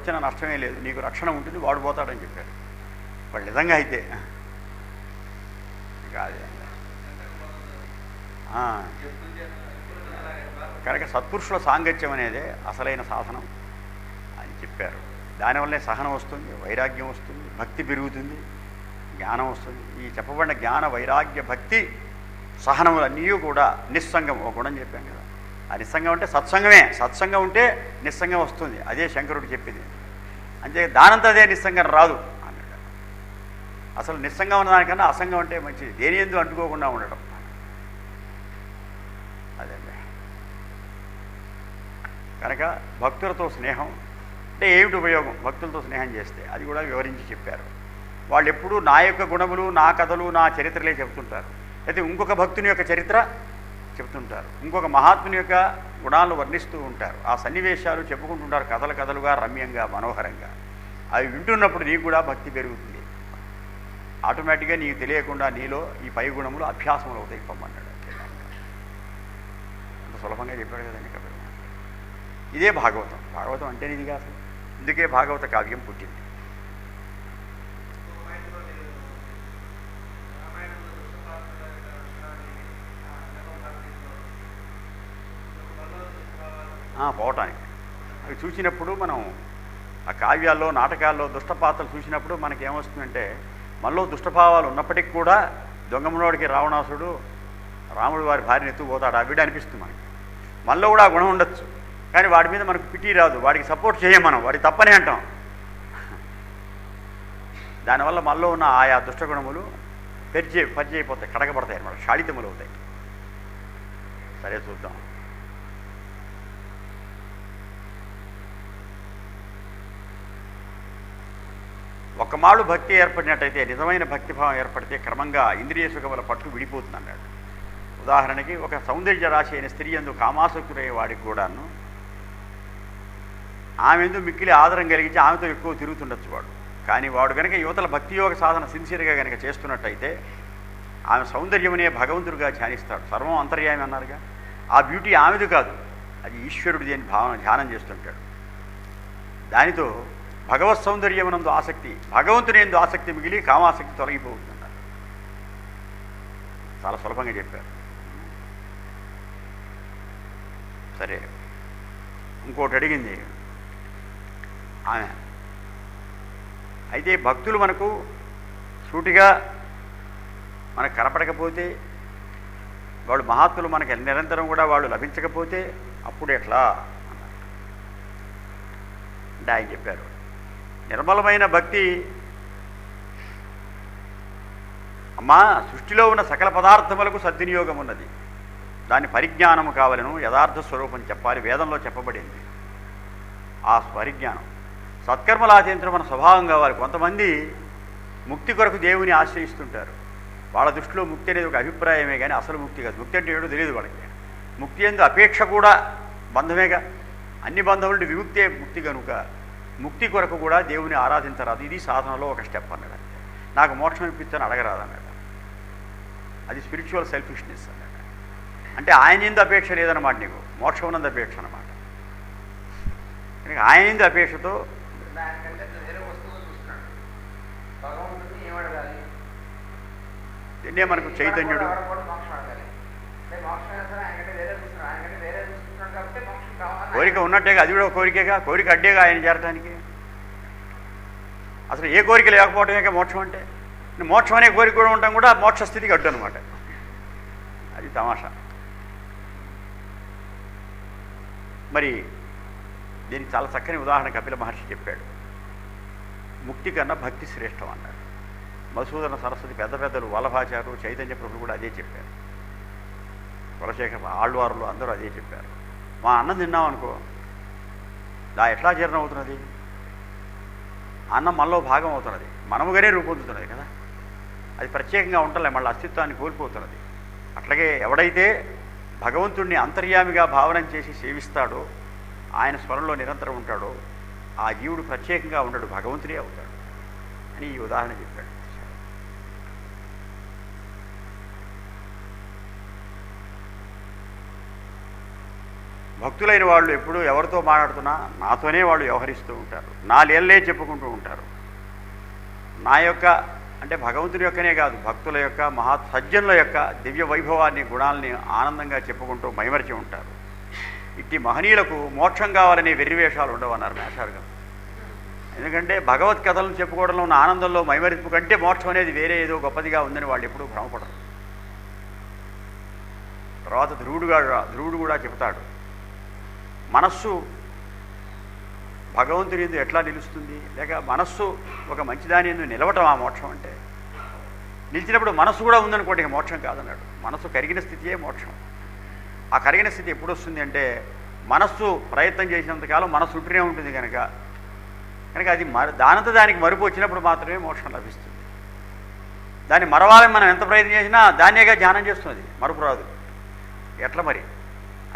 వచ్చినా నష్టమే లేదు, నీకు రక్షణ ఉంటుంది, వాడు పోతాడని చెప్పారు. వాళ్ళు నిజంగా అయితే కాదు. కనుక సత్పురుషుల సాంగత్యం అనేదే అసలైన సాధనం అని చెప్పారు. దానివల్లే సహనం వస్తుంది, వైరాగ్యం వస్తుంది, భక్తి పెరుగుతుంది, జ్ఞానం వస్తుంది. ఈ చెప్పబడిన జ్ఞాన వైరాగ్య భక్తి సహనములన్నీ కూడా నిస్సంగం ఒక గుణం చెప్పాం కదా. ఆ నిస్సంగం అంటే సత్సంగమే. సత్సంగం ఉంటే నిస్సంగం వస్తుంది. అదే శంకరుడు చెప్పింది. అంతే, దానంతా అదే నిస్సంగం రాదు అన్నాడు. అసలు నిస్సంగం ఉన్న దానికన్నా అసంగం అంటే మంచిది, దేని ఎందు అంటుకోకుండా ఉండటం. అదండి. కనుక భక్తులతో స్నేహం అంటే ఏమిటి ఉపయోగం? భక్తులతో స్నేహం చేస్తే అది కూడా వివరించి చెప్పారు. వాళ్ళు ఎప్పుడూ నా యొక్క గుణములు, నా కథలు, నా చరిత్రలే చెబుతుంటారు. అయితే ఇంకొక భక్తుని యొక్క చరిత్ర చెబుతుంటారు, ఇంకొక మహాత్ముని యొక్క గుణాలను వర్ణిస్తూ ఉంటారు. ఆ సన్నివేశాలు చెప్పుకుంటుంటారు కథలు కథలుగా, రమ్యంగా, మనోహరంగా. అవి వింటున్నప్పుడు నీకు కూడా భక్తి పెరుగుతుంది. ఆటోమేటిక్గా నీకు తెలియకుండా నీలో ఈ పై గుణములు అభ్యాసములు అవుతాయి. పొమ్మన్నాడు. అంత సులభంగా చెప్పాడు కదండి కబీర్. ఇదే భాగవతం. భాగవతం అంటే ఇది కాదు. ఇందుకే భాగవత కావ్యం పుట్టింది. పోవటానికి అవి చూసినప్పుడు మనం ఆ కావ్యాల్లో, నాటకాల్లో దుష్టపాత్రలు చూసినప్పుడు మనకేమొస్తుందంటే మనలో దుష్టభావాలు ఉన్నప్పటికీ కూడా దొంగమునోడికి రావణాసుడు రాముడు వారి భార్యను ఎత్తుకుపోతాడు ఆ వీడు అనిపిస్తుంది మనకి. మనలో కూడా ఆ గుణం ఉండొచ్చు, కానీ వాడి మీద మనకు పిటి రాదు, వాడికి సపోర్ట్ చేయం, మనం వాడి తప్పనే అంటాం. దానివల్ల మనలో ఉన్న ఆయా దుష్టగుణములు పరిచయ అయిపోతాయి, కడగబడతాయి అన్నమాట, షాళితములు అవుతాయి. సరే చూద్దాం. ఒక్కమాడు భక్తి ఏర్పడినట్టయితే, నిజమైన భక్తిభావం ఏర్పడితే క్రమంగా ఇంద్రియ సుఖముల పట్టు విడిపోతుంది అన్నాడు. ఉదాహరణకి ఒక సౌందర్య రాశి అయిన స్త్రీ యందు కామాసక్తుడయ్యే వాడికి కూడాను ఆమె ఎందు మిక్కిలి ఆదరం కలిగించి ఆమెతో ఎక్కువ తిరుగుతుండొచ్చు వాడు. కానీ వాడు కనుక యువతల భక్తియోగ సాధన సిన్సియర్గా కనుక చేస్తున్నట్టయితే ఆమె సౌందర్యమనే భగవంతుడిగా ధ్యానిస్తాడు. సర్వం అంతర్యామి అన్నారుగా. ఆ బ్యూటీ ఆమెది కాదు, అది ఈశ్వరుడిది అని ధ్యానం చేస్తుంటాడు. దానితో భగవత్ సౌందర్యమునందు ఆసక్తి, భగవంతుని యందు ఆసక్తి మిగిలి కామాసక్తి తొలగిపోతుందన్నారు. చాలా సులభంగా చెప్పారు. సరే, ఇంకోటి అడిగింది ఆమె. అయితే భక్తులు మనకు సూటిగా మనకు కనపడకపోతే, వాళ్ళు మహాత్ములు మనకి నిరంతరం కూడా వాళ్ళు లభించకపోతే అప్పుడు ఎట్లా అన్నారు. అంటే ఆయన చెప్పారు, నిర్మలమైన భక్తి అమ్మా, సృష్టిలో ఉన్న సకల పదార్థములకు సద్వినియోగం ఉన్నది, దాని పరిజ్ఞానము కావాలను, యథార్థ స్వరూపం చెప్పాలి, వేదంలో చెప్పబడింది. ఆ పరిజ్ఞానం సత్కర్మలు ఆచరించడం మన స్వభావం కావాలి. కొంతమంది ముక్తి కొరకు దేవుని ఆశ్రయిస్తుంటారు. వాళ్ళ దృష్టిలో ముక్తి అనేది ఒక అభిప్రాయమే కానీ అసలు ముక్తి కాదు. ముక్తి అంటే ఏడో తెలియదు వాళ్ళకి. ముక్తి ఎందు అపేక్ష కూడా బంధమేగా. అన్ని బంధముల నుండి విముక్తే ముక్తి కనుక ముక్తి కొరకు కూడా దేవుని ఆరాధించరాదు. ఇది సాధనలో ఒక స్టెప్ అన్నాడు. నాకు మోక్షం ఇప్పించని అడగరాదు అన్నాడు. అది స్పిరిచువల్ సెల్ఫిష్నెస్ అన్నాడు. అంటే ఆయన ఎందు అపేక్ష లేదన్నమాట, నీకు మోక్షం ఉన్నది అపేక్ష అన్నమాట. ఆయన ఎందు అపేక్షతో దీన్నే మనకు చైతన్యుడు కోరిక ఉన్నట్టేగా, అది కూడా ఒక కోరికేగా. కోరిక అడ్డేగా ఆయన చేరటానికి. అసలు ఏ కోరిక లేకపోవటమేగా మోక్షం అంటే. మోక్షం అనే కోరిక కూడా ఉండటం కూడా మోక్ష స్థితికి అడ్డు అనమాట. అది తమాషా. మరి దీనికి చాలా చక్కని ఉదాహరణ కపిల మహర్షి చెప్పాడు. ముక్తి కన్నా భక్తి శ్రేష్టం అన్నాడు. మధుసూదన సరస్వతి, పెద్దలు వల్లభాచారు, చైతన్య ప్రభులు కూడా అదే చెప్పారు. కులశేఖర ఆళ్వారులు అందరూ అదే చెప్పారు. మా అన్నం తిన్నాం అనుకో, ఎట్లా జీర్ణం అవుతున్నది? అన్నం మనలో భాగం అవుతున్నది, మనముగానే రూపొందుతున్నది కదా. అది ప్రత్యేకంగా ఉంటలే, మళ్ళీ అస్తిత్వాన్ని కోల్పోతున్నది. అట్లాగే ఎవడైతే భగవంతుడిని అంతర్యామిగా భావన చేసి సేవిస్తాడో, ఆయన స్వరంలో నిరంతరం ఉంటాడో, ఆ జీవుడు ప్రత్యేకంగా ఉండడు, భగవంతుడే అవుతాడు అని ఈ ఉదాహరణ చెప్పాడు. భక్తులైన వాళ్ళు ఎప్పుడు ఎవరితో మాట్లాడుతున్నా నాతోనే వాళ్ళు వ్యవహరిస్తూ ఉంటారు, నా లీలలే చెప్పుకుంటూ ఉంటారు. నా యొక్క అంటే భగవంతుని యొక్కనే కాదు, భక్తుల యొక్క సజ్జనుల యొక్క దివ్య వైభవాన్ని గుణాలని ఆనందంగా చెప్పుకుంటూ మైమరిచి ఉంటారు. ఇట్టి మహనీయులకు మోక్షం కావాలనే వెర్రివేషాలు ఉండవన్నారు మేషారు గారు. ఎందుకంటే భగవత్ కథలను చెప్పుకోవడంలో ఉన్న ఆనందంలో మైమరిపు కంటే మోక్షం అనేది వేరే ఏదో గొప్పదిగా ఉందని వాళ్ళు ఎప్పుడూ భ్రమపడరు. తర్వాత ధ్రువుడు కూడా చెబుతాడు, మనస్సు భగవంతుని యందు ఎట్లా నిలుస్తుంది, లేక మనస్సు ఒక మంచిదాని యందు నిలవటం ఆ మోక్షం అంటే. నిలిచినప్పుడు మనస్సు కూడా ఉందనుకోండి, ఇక మోక్షం కాదన్నాడు. మనస్సు కరిగిన స్థితియే మోక్షం. ఆ కరిగిన స్థితి ఎప్పుడు వస్తుంది అంటే మనస్సు ప్రయత్నం చేసినంతకాలం మనస్సు ఉంటూనే ఉంటుంది కనుక అది దానంతా దానికి మరుపు వచ్చినప్పుడు మాత్రమే మోక్షం లభిస్తుంది. దాన్ని మరవాలని మనం ఎంత ప్రయత్నం చేసినా దాన్నేగా ధ్యానం చేస్తుంది, మరుపు రాదు. ఎట్లా మరి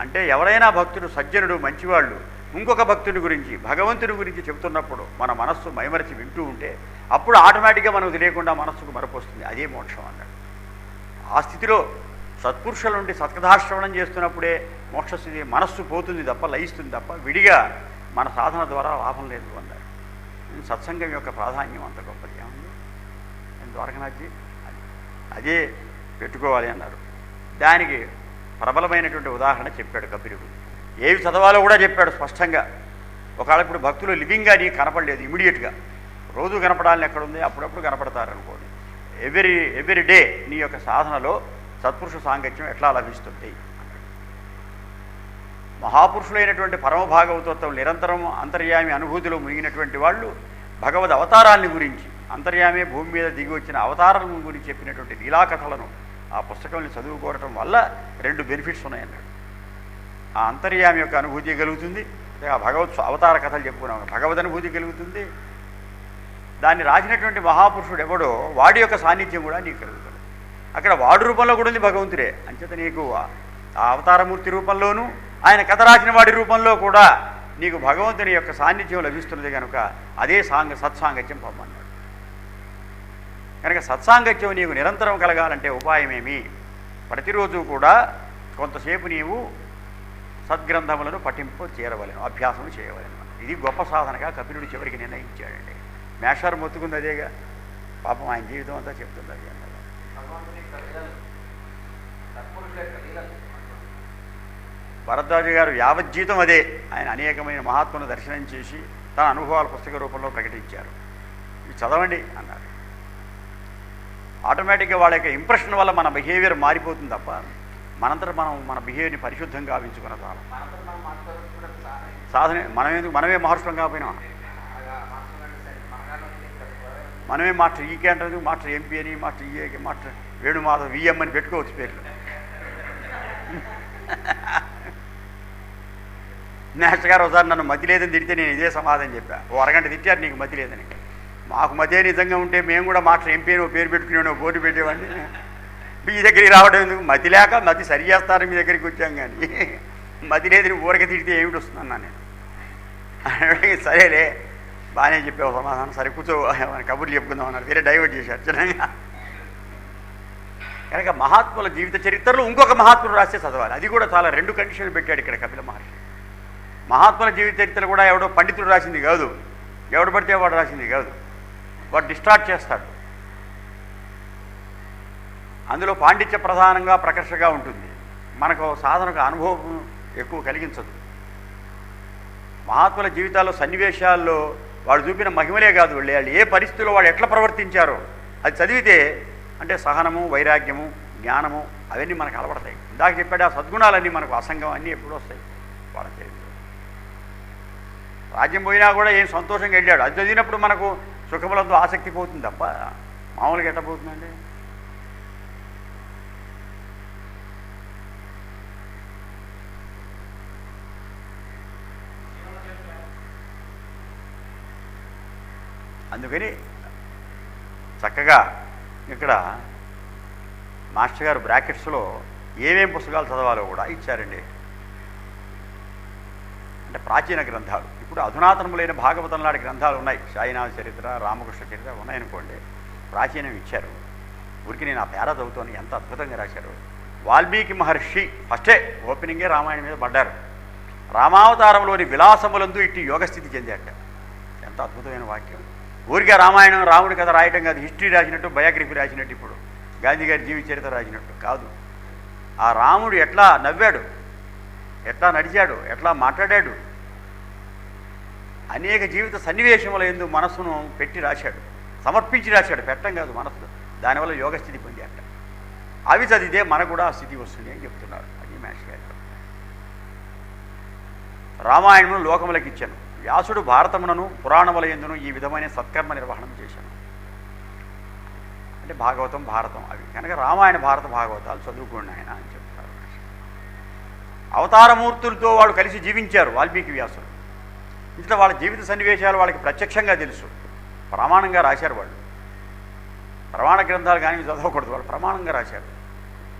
అంటే ఎవరైనా భక్తుడు సజ్జనుడు మంచివాళ్ళు ఇంకొక భక్తుడి గురించి భగవంతుడి గురించి చెబుతున్నప్పుడు మన మనస్సు మైమరిచి వింటూ ఉంటే అప్పుడు ఆటోమేటిక్గా మనకు తెలియకుండా మనస్సుకు మరపు వస్తుంది. అదే మోక్షం అన్నాడు. ఆ స్థితిలో సత్పురుషుల నుండి సత్కథాశ్రవణం చేస్తున్నప్పుడే మోక్షస్థితి మనస్సు పోతుంది తప్ప, లయిస్తుంది తప్ప విడిగా మన సాధన ద్వారా లాభం లేదు అన్నాడు. సత్సంగం యొక్క ప్రాధాన్యం అంత గొప్పది ఏముంది ద్వారకనాథ్జీ, అదే పెట్టుకోవాలి అన్నారు. దానికి ప్రబలమైనటువంటి ఉదాహరణ చెప్పాడు కపిలుడు. ఏవి చదవాలో కూడా చెప్పాడు స్పష్టంగా. ఒకవేళ ఇప్పుడు భక్తులు లివింగ్గా నీకు కనపడలేదు, ఇమీడియట్గా రోజు కనపడాలని ఎక్కడుంది, అప్పుడప్పుడు కనపడతారనుకోండి. ఎవ్రీ డే నీ యొక్క సాధనలో సత్పురుష సాంగత్యం ఎట్లా లభిస్తుంది. మహాపురుషులైనటువంటి పరమభాగవతోత్వం నిరంతరం అంతర్యామి అనుభూతిలో మునిగినటువంటి వాళ్ళు భగవద్ అవతారాన్ని గురించి, అంతర్యామే భూమి మీద దిగి వచ్చిన అవతారాలను గురించి చెప్పినటువంటి లీలాకథలను ఆ పుస్తకాన్ని చదువుకోవటం వల్ల 2 బెనిఫిట్స్ ఉన్నాయన్నాడు. ఆ అంతర్యామి యొక్క అనుభూతి కలుగుతుంది, ఆ భగవత్ అవతార కథలు చెప్పుకున్నాం, భగవద్ అనుభూతి కలుగుతుంది. దాన్ని రాసినటువంటి మహాపురుషుడు ఎవడో వాడి యొక్క సాన్నిధ్యం కూడా నీకు కలుగుతుంది. అక్కడ వాడి రూపంలో కూడా ఉంది భగవంతుడే. అంచేత నీకు ఆ అవతారమూర్తి రూపంలోనూ ఆయన కథ రాసిన వాడి రూపంలో కూడా నీకు భగవంతుని యొక్క సాన్నిధ్యం లభిస్తున్నది కనుక అదే సత్సాంగత్యం పొమ్మన్నాడు. కనుక సత్సాంగత్యం నీకు నిరంతరం కలగాలంటే ఉపాయమేమి? ప్రతిరోజు కూడా కొంతసేపు నీవు సద్గ్రంథములను చేరవలను, అభ్యాసం చేయవలను. ఇది గొప్ప సాధనగా కపిలుడు చివరికి నిర్ణయించాడండి. మేషారు మొత్తుకుంది అదేగా, పాపం ఆయన జీవితం అంతా చెప్తుంది అది అన్నది. భరద్వాజ గారు యావజ్జీతం అదే. ఆయన అనేకమైన మహాత్ములను దర్శనం చేసి తన అనుభవాల పుస్తక రూపంలో ప్రకటించారు. ఇవి చదవండి అన్నారు. ఆటోమేటిక్గా వాళ్ళ యొక్క ఇంప్రెషన్ వల్ల మన బిహేవియర్ మారిపోతుంది తప్ప మనంతట మనం మన బిహేవియర్ని పరిశుద్ధంగా గావించుకున్న చాలు. సాధన మనమే మహర్షులం కాకపోయినా మనమే మాస్టర్ ఈకే అంటారు, మాస్టర్ ఎంపీ అని, మాస్టర్ ఈఏకి, మాస్టర్ వేణుమాధవ్ విఎం అని పెట్టుకోవచ్చు పేర్లు. మాస్టర్ గారు ఒకసారి నన్ను మతి లేదని తిడితే నేను ఇదే సమాధానం చెప్పా. ఓ అరగంట తిట్టారు నీకు మతి లేదని. మాకు మతే నిజంగా ఉంటే మేము కూడా మాస్టర్ ఎంపీ అని పేరు పెట్టుకునే బోర్డు పెట్టేవాడిని. మీ దగ్గరికి రావడం ఎందుకు? మతి లేక మతి సరి చేస్తారు మీ దగ్గరికి వచ్చాం కానీ మతి లేదని ఊరక తిడితే ఏమిటి వస్తుందన్నా నేను. సరేలే బాగానే చెప్పావు సమాధానం, సరే కూర్చో కబుర్లు చెప్పుకుందాం అన్నారు. వేరే డైవర్ట్ చేశారు చిన్నగా. కనుక మహాత్ముల జీవిత చరిత్రలో ఇంకొక మహాత్ముడు రాస్తే చదవాలి. అది కూడా చాలా 2 కండిషన్లు పెట్టాడు ఇక్కడ కపిల మహర్షి. మహాత్ముల జీవిత చరిత్ర కూడా ఎవడో పండితుడు రాసింది కాదు, ఎవడు పడితే వాడు రాసింది కాదు. వాడు డిస్ట్రాక్ట్ చేస్తాడు. అందులో పాండిత్య ప్రధానంగా ప్రకర్షగా ఉంటుంది, మనకు సాధనకు అనుభవం ఎక్కువ కలిగించదు. మహాత్ముల జీవితాల్లో సన్నివేశాల్లో వాడు చూపిన మహిమలే కాదు, వాళ్ళు ఏ పరిస్థితుల్లో వాడు ఎట్లా ప్రవర్తించారో అది చదివితే అంటే సహనము, వైరాగ్యము, జ్ఞానము అవన్నీ మనకు అలవడతాయి. ఇందాక చెప్పాడు ఆ సద్గుణాలన్నీ మనకు అసంగం అన్నీ ఎప్పుడు వస్తాయి వాళ్ళ చరిత్ర. రాజ్యం పోయినా కూడా ఏం సంతోషంగా వెళ్ళాడు, అది చదివినప్పుడు మనకు సుఖములంతో ఆసక్తి పోతుంది తప్ప మామూలుగా ఎట్ట పోతుందండి. అందుకని చక్కగా ఇక్కడ మాస్టర్ గారు బ్రాకెట్స్లో ఏమేం పుస్తకాలు చదవాలో కూడా ఇచ్చారండి. అంటే ప్రాచీన గ్రంథాలు, ఇప్పుడు అధునాతనములైన భాగవతం లాంటి గ్రంథాలు ఉన్నాయి, సాయినాథ చరిత్ర, రామకృష్ణ చరిత్ర ఉన్నాయనుకోండి, ప్రాచీనం ఇచ్చారు. ఊరికి నేను ఆ పేర చదువుతాను, ఎంత అద్భుతంగా రాశారు. వాల్మీకి మహర్షి ఫస్టే ఓపెనింగే రామాయణం మీద పడ్డారు. రామావతారంలోని విలాసములందు ఇట్టి యోగస్థితి చెందాట. ఎంత అద్భుతమైన వాక్యం. ఊరికే రామాయణం రాముడి కథ రాయటం కాదు, హిస్టరీ రాసినట్టు, బయోగ్రఫీ రాసినట్టు, ఇప్పుడు గాంధీ గారి జీవిత చరిత్ర రాసినట్టు కాదు. ఆ రాముడు ఎట్లా నవ్వాడు, ఎట్లా నడిచాడు, ఎట్లా మాట్లాడాడు, అనేక జీవిత సన్నివేశముల యందు మనస్సును పెట్టి రాశాడు, సమర్పించి రాశాడు, పెట్టం కాదు మనస్సు. దానివల్ల యోగస్థితి పొందాట. అవి చదివితే మనకు కూడా ఆ స్థితి వస్తుంది అని చెప్తున్నారు. అది మ్యాథ్స్ గారు. రామాయణమును లోకములకు ఇచ్చాను. వ్యాసుడు భారతమునను పురాణముల యందును ఈ విధమైన సత్కర్మ నిర్వహణం చేశాను. అంటే భాగవతం, భారతం అవి కనుక రామాయణ భారత భాగవతాలు చదువుకోండి ఆయన అని చెప్తారు. అవతారమూర్తులతో వాళ్ళు కలిసి జీవించారు వాల్మీకి వ్యాసులు. ఇంట్లో వాళ్ళ జీవిత సన్నివేశాలు వాళ్ళకి ప్రత్యక్షంగా తెలుసు, ప్రమాణంగా రాశారు. వాళ్ళు ప్రమాణ గ్రంథాలు కానీ చదవకూడదు, వాళ్ళు ప్రమాణంగా రాశారు.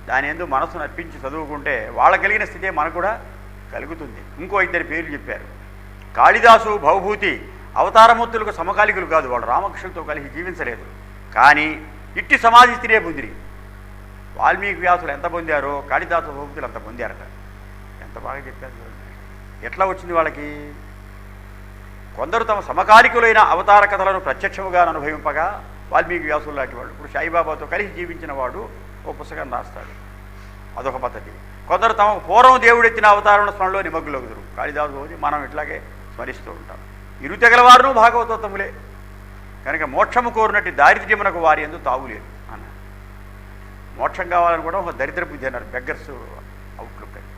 దాని యందు మనసును అర్పించి చదువుకుంటే వాళ్ళ కలిగిన స్థితే మనకు కూడా కలుగుతుంది. ఇంకో ఇద్దరి పేర్లు చెప్పారు. కాళిదాసు, భవభూతి అవతారమూర్తులకు సమకాలికులు కాదు, వాళ్ళు రామకృష్ణులతో కలిసి జీవించలేదు, కానీ ఇట్టి సమాధి స్థితినే పొందిరి. వాల్మీకి వ్యాసులు ఎంత పొందారో కాళిదాసు, భవభూతులు అంత పొందారట. ఎంత బాగా చెప్పారు. ఎట్లా వచ్చింది వాళ్ళకి? కొందరు తమ సమకాలికులైన అవతార కథలను ప్రత్యక్షముగా అనుభవింపగా వాల్మీకి వ్యాసులు లాంటి వాళ్ళు. ఇప్పుడు సాయిబాబాతో కలిసి జీవించిన వాడు ఓ పుస్తకం రాస్తాడు, అదొక పద్ధతి. కొందరు తమ పూర్వం దేవుడెత్తిన అవతారణ స్మరణలో నిమగ్గులగుదురు. కాళిదాసు భవతి మనం ఇట్లాగే స్మరిస్తూ ఉంటాం. ఇరు తెగలవారును భాగవతోత్తములే కనుక మోక్షము కోరినట్టు దారిద్ర్యమునకు వారి యందు తావులేదు అన్నారు. మోక్షం కావాలని కూడా ఒక దరిద్ర బుద్ధి అన్నారు, బెగ్గర్స్ అవుట్లుక్ అని.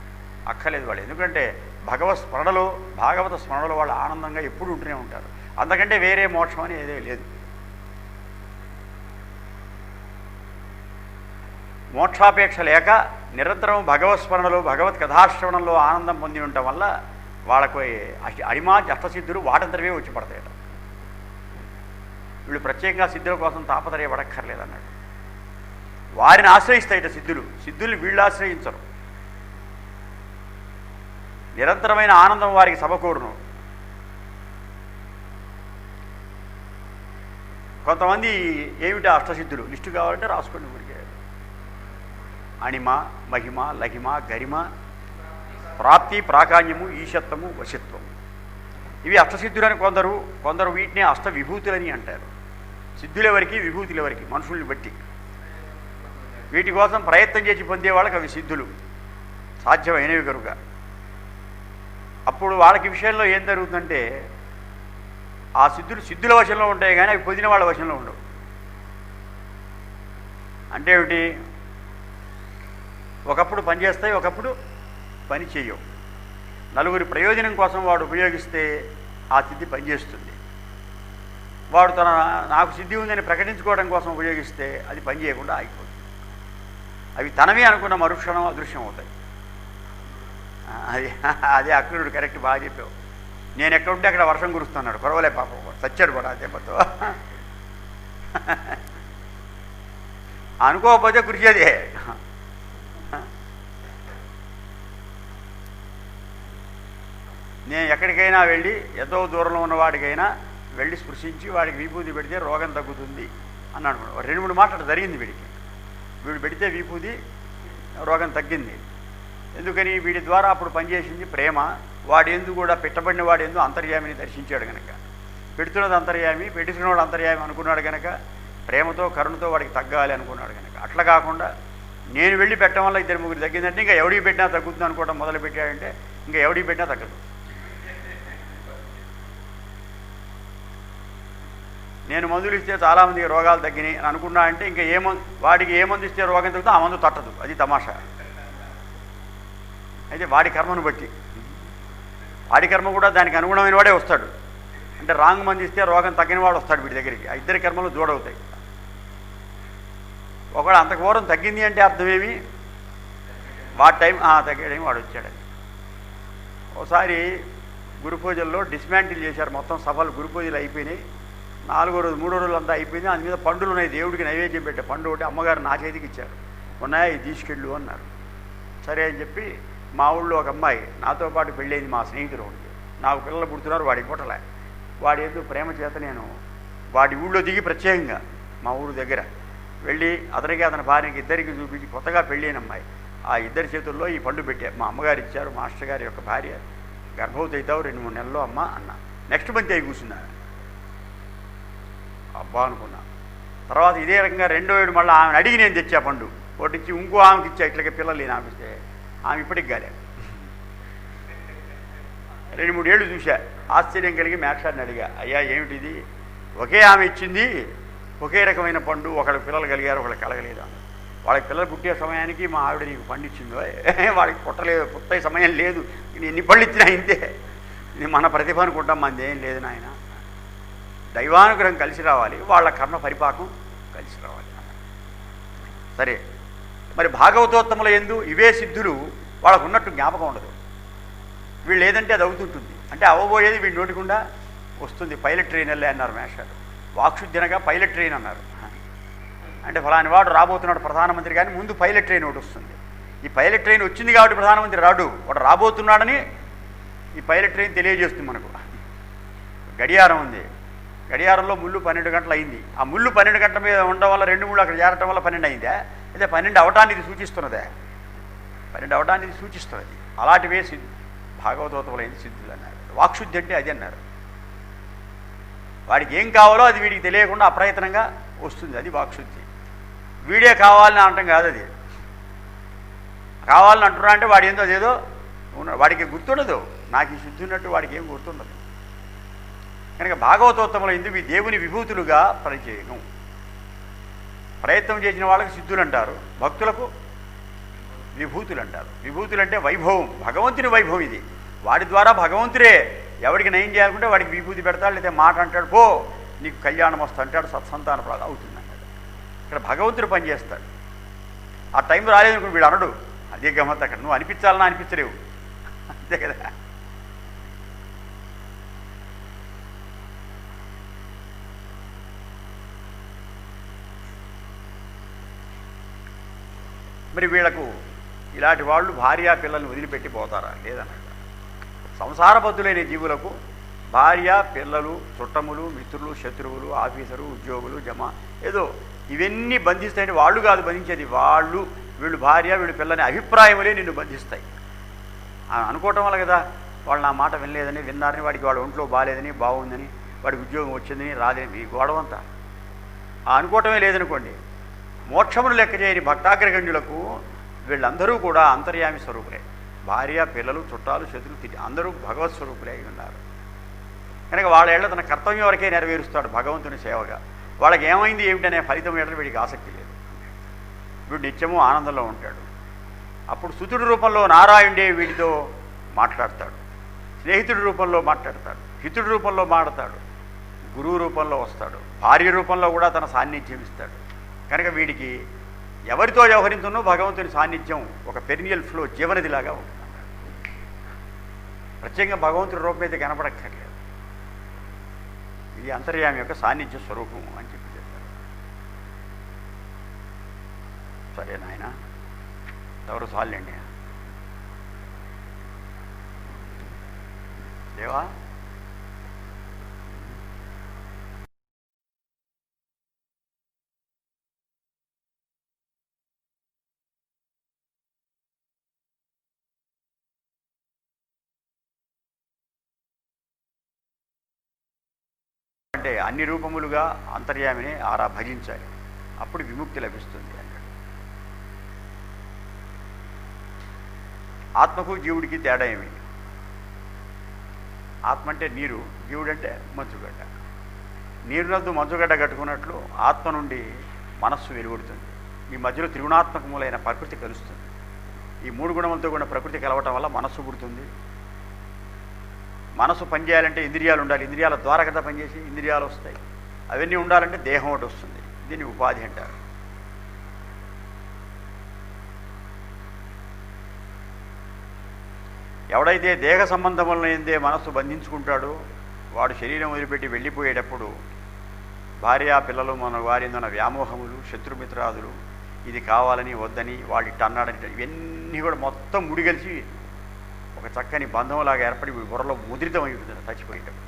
అక్కర్లేదు వాళ్ళు, ఎందుకంటే భగవత్ స్మరణలో, భాగవత స్మరణలో వాళ్ళు ఆనందంగా ఎప్పుడు ఉంటూనే ఉంటారు. అంతకంటే వేరే మోక్షం అని ఏదే లేదు. మోక్షాపేక్ష లేక నిరంతరం భగవత్ స్మరణలో, భగవత్ కథాశ్రవణంలో ఆనందం పొంది ఉండటం వల్ల వాళ్ళకు అడిమా అష్టసిద్ధులు వాటంతరవే వచ్చి పడతాయట. వీళ్ళు ప్రత్యేకంగా సిద్ధుల కోసం తాపత్రయపడక్కర్లేదన్నాడు. వారిని ఆశ్రయిస్తాయట సిద్ధులు, సిద్ధుల్ని వీళ్ళు ఆశ్రయించరు. నిరంతరమైన ఆనందం వారికి సమకూరును. కొంతమంది ఏమిటి అష్టసిద్ధులు లిస్టు కావాలంటే రాసుకోండి ఊరికే. అణిమ, మహిమ, లహిమ, గరిమ, ప్రాప్తి, ప్రాకాణ్యము, ఈశత్వము, వశత్వము. ఇవి అష్టసిద్ధులని కొందరు, కొందరు వీటిని అష్ట విభూతులని అంటారు. సిద్ధులెవరికి, విభూతులెవరికి, మనుషుల్ని బట్టి. వీటి కోసం ప్రయత్నం చేసి పొందే వాళ్ళకి అవి సిద్ధులు, సాధ్యమైనవి కనుక. అప్పుడు వాళ్ళకి విషయంలో ఏం జరుగుతుందంటే ఆ సిద్ధులు సిద్ధుల వశంలో ఉంటాయి కానీ అవి పొందిన వాళ్ళ వశంలో ఉండవు. అంటే ఏమిటి? ఒకప్పుడు పని చేస్తాయి, ఒకప్పుడు పని చేయవు. నలుగురి ప్రయోజనం కోసం వాడు ఉపయోగిస్తే ఆ సిద్ధి పనిచేస్తుంది. వాడు నాకు సిద్ధి ఉందని ప్రకటించుకోవడం కోసం ఉపయోగిస్తే అది పని చేయకుండా ఆగిపోతుంది. అవి తనవే అనుకున్న మరుక్షణం అదృశ్యం అవుతాయి. అదే అక్రూరుడు కరెక్ట్, బాగా చెప్పావు. నేను ఎక్కడ ఉంటే అక్కడ వర్షం కురుస్తున్నాడు, కురవలే పాపం, చచ్చాడు కూడా దెబ్బతో. అనుకోకపోతే కురిచేదే. నేను ఎక్కడికైనా వెళ్ళి ఎంతో దూరంలో ఉన్నవాడికైనా వెళ్ళి స్పృశించి వాడికి విభూతి పెడితే రోగం తగ్గుతుంది అని అనుకున్నాడు. 2-3 మాటలు జరిగింది వీడికి. వీడు పెడితే విభూతి, రోగం తగ్గింది. ఎందుకని? వీడి ద్వారా అప్పుడు పనిచేసింది ప్రేమ. వాడి ఎందు కూడా పెట్టబడిన వాడి ఎందు అంతర్యామిని దర్శించాడు కనుక, పెడుతున్నది అంతర్యామి, పెట్టుకున్నవాడు అంతర్యామి అనుకున్నాడు కనుక, ప్రేమతో కరుణతో వాడికి తగ్గాలి అనుకున్నాడు కనుక. అట్లా కాకుండా నేను వెళ్ళి పెట్టడం వల్ల 2-3 తగ్గిందంటే ఇంకా ఎవడికి పెట్టినా తగ్గుతుంది అనుకోవడం మొదలు పెట్టాడంటే ఇంకా ఎవడికి పెట్టినా తగ్గదు. నేను మందులు ఇస్తే చాలామందికి రోగాలు తగ్గినాయి అని అనుకున్నా అంటే ఇంకా వాడికి ఏ మందు ఇస్తే రోగం తగ్గుతుందో ఆ మందు తట్టదు. అది తమాషా. అయితే వాడి కర్మను బట్టి, వాడి కర్మ కూడా దానికి అనుగుణమైన వాడే వస్తాడు. అంటే రాంగ్ మంది ఇస్తే రోగం తగ్గిన వాడు వస్తాడు వీడి దగ్గరికి. ఆ ఇద్దరి కర్మలు జోడవుతాయి. ఒకవేళ అంత ఘోరం తగ్గింది అంటే అర్థమేమి? వాడి టైం తగ్గేయడం వాడు వచ్చాడని. ఒకసారి గురు పూజల్లో డిస్మాంటిల్ చేశారు మొత్తం సభలు. గురు పూజలు అయిపోయినాయి. 4వ రోజు 3వ రోజులు అంతా అయిపోయింది. దాని మీద పండులు ఉన్నాయి, దేవుడికి నైవేద్యం పెట్టే పండు ఒకటి అమ్మగారు నా చేతికి ఇచ్చారు. ఉన్నాయా, ఇది తీసుకెళ్ళు అన్నారు. సరే అని చెప్పి మా ఊళ్ళో ఒక అమ్మాయి నాతో పాటు పెళ్ళైంది, మా స్నేహితుడు ఉండి. నాకు పిల్లలు పుడుతున్నారు, వాడికి పుట్టలే. వాడి ఏదో ప్రేమ చేత నేను వాడి ఊళ్ళో దిగి ప్రత్యేకంగా మా ఊరు దగ్గర వెళ్ళి అతనికి అతని భార్యకి ఇద్దరికి చూపించి కొత్తగా పెళ్ళైన అమ్మాయి ఆ ఇద్దరి చేతుల్లో ఈ పండు పెట్టారు. మా అమ్మగారు ఇచ్చారు, మాస్టర్ గారి యొక్క భార్య గర్భవతి అవుతావు 2-3 నెలల్లో అమ్మ అన్న. నెక్స్ట్ మంత్ అయి కూర్చున్నా. అబ్బా అనుకున్నా. తర్వాత ఇదే రకంగా 2వ ఏడు మళ్ళీ ఆమెను అడిగి నేను తెచ్చా పండు. ఒకటిచ్చి ఇంకో ఆమెకి ఇచ్చా. ఇట్లకి పిల్లలు లేని ఆమెస్తే ఆమె ఇప్పటికి కాలే. 2-3 ఏళ్ళు చూశా. ఆశ్చర్యం కలిగి మేక్షాన్ని అడిగా, అయ్యా ఏమిటిది, ఒకే ఆమె ఇచ్చింది, ఒకే రకమైన పండు, ఒకళ్ళకి పిల్లలు కలిగారు, ఒకళ్ళకి కలగలేదు అన్న. వాళ్ళకి పిల్లలు పుట్టే సమయానికి మా ఆవిడ నీకు పండు ఇచ్చిందో, వాడికి పుట్టే సమయం లేదు, ఎన్ని పళ్ళు ఇచ్చినా ఇంతే, ఇది మన ప్రతిభ అనుకుంటాం, మనది ఏం లేదు నాయన. దైవానుగ్రహం కలిసి రావాలి, వాళ్ళ కర్మ పరిపాకం కలిసి రావాలి. సరే, మరి భాగవతోత్తముల యందు ఇవే సిద్ధులు వాళ్ళకు ఉన్నట్టు జ్ఞాపకం ఉండదు. వీళ్ళు ఏదంటే అది అవుతుంటుంది. అంటే అవ్వబోయేది వీడి నోటికుండా వస్తుంది. పైలట్ ట్రైన్ వెళ్ళే అన్నారు మేషాలు. వాక్శుద్ధినగా పైలట్ ట్రైన్ అన్నారు. అంటే ఫలాని వాడు రాబోతున్నాడు ప్రధానమంత్రి, కానీ ముందు పైలట్ ట్రైన్ ఒకటి వస్తుంది. ఈ పైలట్ ట్రైన్ వచ్చింది కాబట్టి ప్రధానమంత్రి రాడు, వాడు రాబోతున్నాడని ఈ పైలట్ ట్రైన్ తెలియజేస్తుంది మనకు. గడియారం ఉంది, గడియారంలో ముళ్ళు 12 గంటలు అయింది. ఆ ముళ్ళు 12 గంటల మీద ఉండడం వల్ల 2-3 అక్కడ చేరటం వల్ల 12 అయిందా, అయితే 12 అవటాన్ని ఇది సూచిస్తున్నదే, 12 అవటాన్ని ఇది సూచిస్తున్నది. అలాంటివే భాగవతోత్తములైన సిద్ధులు అన్నారు. వాక్శుద్ధి అంటే అది అన్నారు. వాడికి ఏం కావాలో అది వీడికి తెలియకుండా అప్రయత్నంగా వస్తుంది, అది వాక్శుద్ధి. వీడే కావాలని అనటం కాదు, అది కావాలని అంటున్నా అంటే వాడి ఏందో అదేదో వాడికి గుర్తుండదు. నాకు ఈ శుద్ధి ఉన్నట్టు వాడికి ఏం గుర్తుండదు. కనుక భాగవతోత్తములు ఎందుకు ఈ దేవుని విభూతులుగా పరిచయం. ప్రయత్నం చేసిన వాళ్ళకి సిద్ధులు అంటారు, భక్తులకు విభూతులు అంటారు. విభూతులు అంటే వైభవం, భగవంతుని వైభవం ఇది. వాడి ద్వారా భగవంతుడే ఎవరికి నయం చేయాలనుకుంటే వాడికి విభూతి పెడతాడు, లేదా మాట అంటాడు, పో నీకు కళ్యాణం వస్తా అంటాడు, సత్సంతాన ప్రాప్తి అవుతుంది అంటాడు. ఇక్కడ భగవంతుడు పనిచేస్తాడు. ఆ టైం రాలేదనుకుని వీడు అనడు, అదే గమ్మత్. అక్కడ నువ్వు అనిపించాలన్నా అనిపించలేవు, అంతే కదా. మరి వీళ్లకు ఇలాంటి వాళ్ళు భార్య పిల్లల్ని వదిలిపెట్టి పోతారా? లేదన్నమాట. సంసారబద్ధులైన జీవులకు భార్య పిల్లలు, చుట్టములు, మిత్రులు, శత్రువులు, ఆఫీసరు, ఉద్యోగులు, జమ ఏదో ఇవన్నీ బంధిస్తాయంటే వాళ్ళు కాదు బంధించేది, వీళ్ళు భార్య వీళ్ళు పిల్లని అభిప్రాయములే నిన్ను బంధిస్తాయి. అనుకోవటం వల్ల కదా వాళ్ళు నా మాట వినలేదని, విన్నారని, వాడికి వాడు ఒంట్లో బాగాలేదని, బాగుందని, వాడికి ఉద్యోగం వచ్చిందని, రాదని, ఈ గొడవంతా అనుకోవటమే లేదనుకోండి. మోక్షమును లెక్క చేయని భక్తాగ్రగణ్యులకు వీళ్ళందరూ కూడా అంతర్యామి స్వరూపులే. భార్య పిల్లలు చుట్టాలు శత్రులు అందరూ భగవత్ స్వరూపులే అయి ఉన్నారు. కనుక వాళ్ళ ఏళ్ళ తన కర్తవ్యం వరకే నెరవేరుస్తాడు భగవంతుని సేవగా. వాళ్ళకి ఏమైంది ఏమిటనే ఫలితం ఏళ్ళ వీడికి ఆసక్తి లేదు. వీడు నిత్యము ఆనందంలో ఉంటాడు. అప్పుడు సుతుడి రూపంలో నారాయణుడే వీడితో మాట్లాడతాడు, స్నేహితుడి రూపంలో మాట్లాడతాడు, హితుడి రూపంలో మాడతాడు, గురువు రూపంలో వస్తాడు, భార్య రూపంలో కూడా తన సాన్నిధ్యం ఇస్తాడు. కనుక వీడికి ఎవరితో వ్యవహరించున్నో భగవంతుని సాన్నిధ్యం ఒక పెరినియల్ ఫ్లో, జీవనదిలాగా ఉంటుంది. ప్రత్యేకంగా భగవంతుడి రూపం అయితే కనపడక్కర్లేదు. ఇది అంతర్యామి యొక్క సాన్నిధ్య స్వరూపం అని చెప్పి చెప్పారు. సరే నాయన, ఎవరు చాలండి దేవా. అంటే అన్ని రూపములుగా అంతర్యామిని భజించాలి, అప్పుడు విముక్తి లభిస్తుంది అన్నాడు. ఆత్మకు జీవుడికి తేడా ఏమి? ఆత్మ అంటే నీరు, జీవుడంటే మంచుగడ్డ. నీరునద్దు మంచుగడ్డ కట్టుకున్నట్లు ఆత్మ నుండి మనస్సు వెలువడుతుంది. ఈ మధ్యలో త్రిగుణాత్మకములైన ప్రకృతి కలుస్తుంది. ఈ 3 గుణములతో కూడా ప్రకృతి కలవటం వల్ల మనస్సు పుడుతుంది. మనసు పనిచేయాలంటే ఇంద్రియాలు ఉండాలి, ఇంద్రియాల ద్వారా కదా పనిచేసి ఇంద్రియాలు వస్తాయి. అవన్నీ ఉండాలంటే దేహం ఒకటి వస్తుంది, దీన్ని ఉపాధి అంటారు. ఎవడైతే దేహ సంబంధములైందే మనస్సు బంధించుకుంటాడో వాడు శరీరం వదిలిపెట్టి వెళ్ళిపోయేటప్పుడు భార్య పిల్లలు మన వారిందన్న వ్యామోహములు, శత్రుమిత్రాదులు, ఇది కావాలని వద్దని వాడిట్ట అన్నాడని, ఇవన్నీ కూడా మొత్తం ముడిగలిసి ఒక చక్కని బంధంలాగా ఏర్పడి బుర్రలో ముద్రితమై ఉంటుంది చచ్చిపోయేటప్పుడు.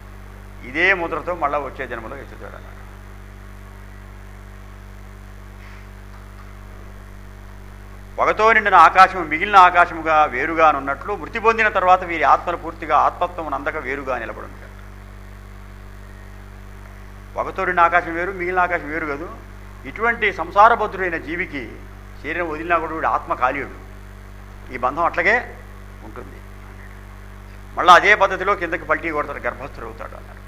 ఇదే ముద్రతో మళ్ళీ వచ్చే జన్మలో ఎత్తుతాడు అన్నాడు. పొగతో నిండిన ఆకాశము మిగిలిన ఆకాశముగా వేరుగానున్నట్లు మృతి పొందిన తర్వాత వీరి ఆత్మలు పూర్తిగా ఆత్మత్వం అందక వేరుగా నిలబడి ఉంటారు. పొగతో నిండిన ఆకాశం వేరు, మిగిలిన ఆకాశం వేరు కాదు. ఇటువంటి సంసారబద్ధుడైన జీవికి శరీరం వదిలినా కూడా వీడు ఆత్మ కాలీయుడు, ఈ బంధం అట్లాగే ఉంటుంది. మళ్ళీ అదే పద్ధతిలో కిందకి పల్టీ కొడతాడు, గర్భస్థుడు అవుతాడు అన్నారు.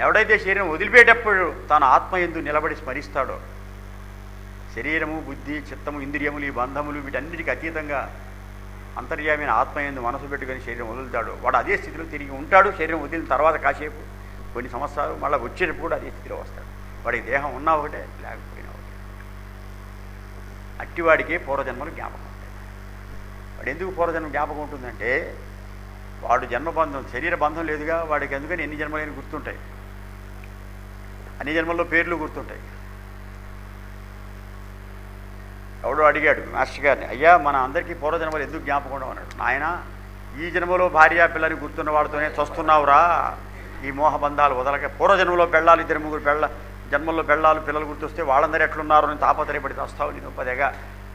ఎవడైతే శరీరం వదిలిపెట్టేటప్పుడు తన ఆత్మ యందు నిలబడి స్మరిస్తాడో, శరీరము, బుద్ధి, చిత్తము, ఇంద్రియములు, ఈ బంధములు వీటన్నిటికీ అతీతంగా అంతర్యామైన ఆత్మ యందు మనసు పెట్టుకొని శరీరం వదులుతాడు, వాడు అదే స్థితిలో తిరిగి ఉంటాడు. శరీరం వదిలిన తర్వాత కాసేపు కొన్ని సంవత్సరాలు మళ్ళీ వచ్చేటప్పుడు కూడా అదే స్థితిలో వస్తాడు. వాడికి దేహం ఉన్నా ఒకటే, లేకపోయినా ఒకటే. అట్టివాడికే పూర్వజన్మలు జ్ఞాపకం ఉంటాయి. వాడు ఎందుకు పూర్వజన్మ జ్ఞాపకం ఉంటుందంటే వాడు జన్మబంధం, శరీర బంధం లేదుగా వాడికి, ఎందుకని ఎన్ని జన్మలైన గుర్తుంటాయి, అన్ని జన్మల్లో పేర్లు గుర్తుంటాయి. ఎవడో అడిగాడు మాస్టర్ గారిని, అయ్యా మన అందరికీ పూర్వజన్మలు ఎందుకు జ్ఞాపకం ఉండవు అన్నాడు. నాయన ఈ జన్మలో భార్య పిల్లని గుర్తున్న వాడితోనే చస్తున్నావురా, ఈ మోహబంధాలు వదలక. పూర్వజన్మలో పెళ్ళాలు, 2-3 జన్మల్లో పెళ్ళాలు పిల్లలు గుర్తొస్తే వాళ్ళందరూ ఎట్లున్నారు అని తాపత్రయపడి వస్తావు. నేను పదేగా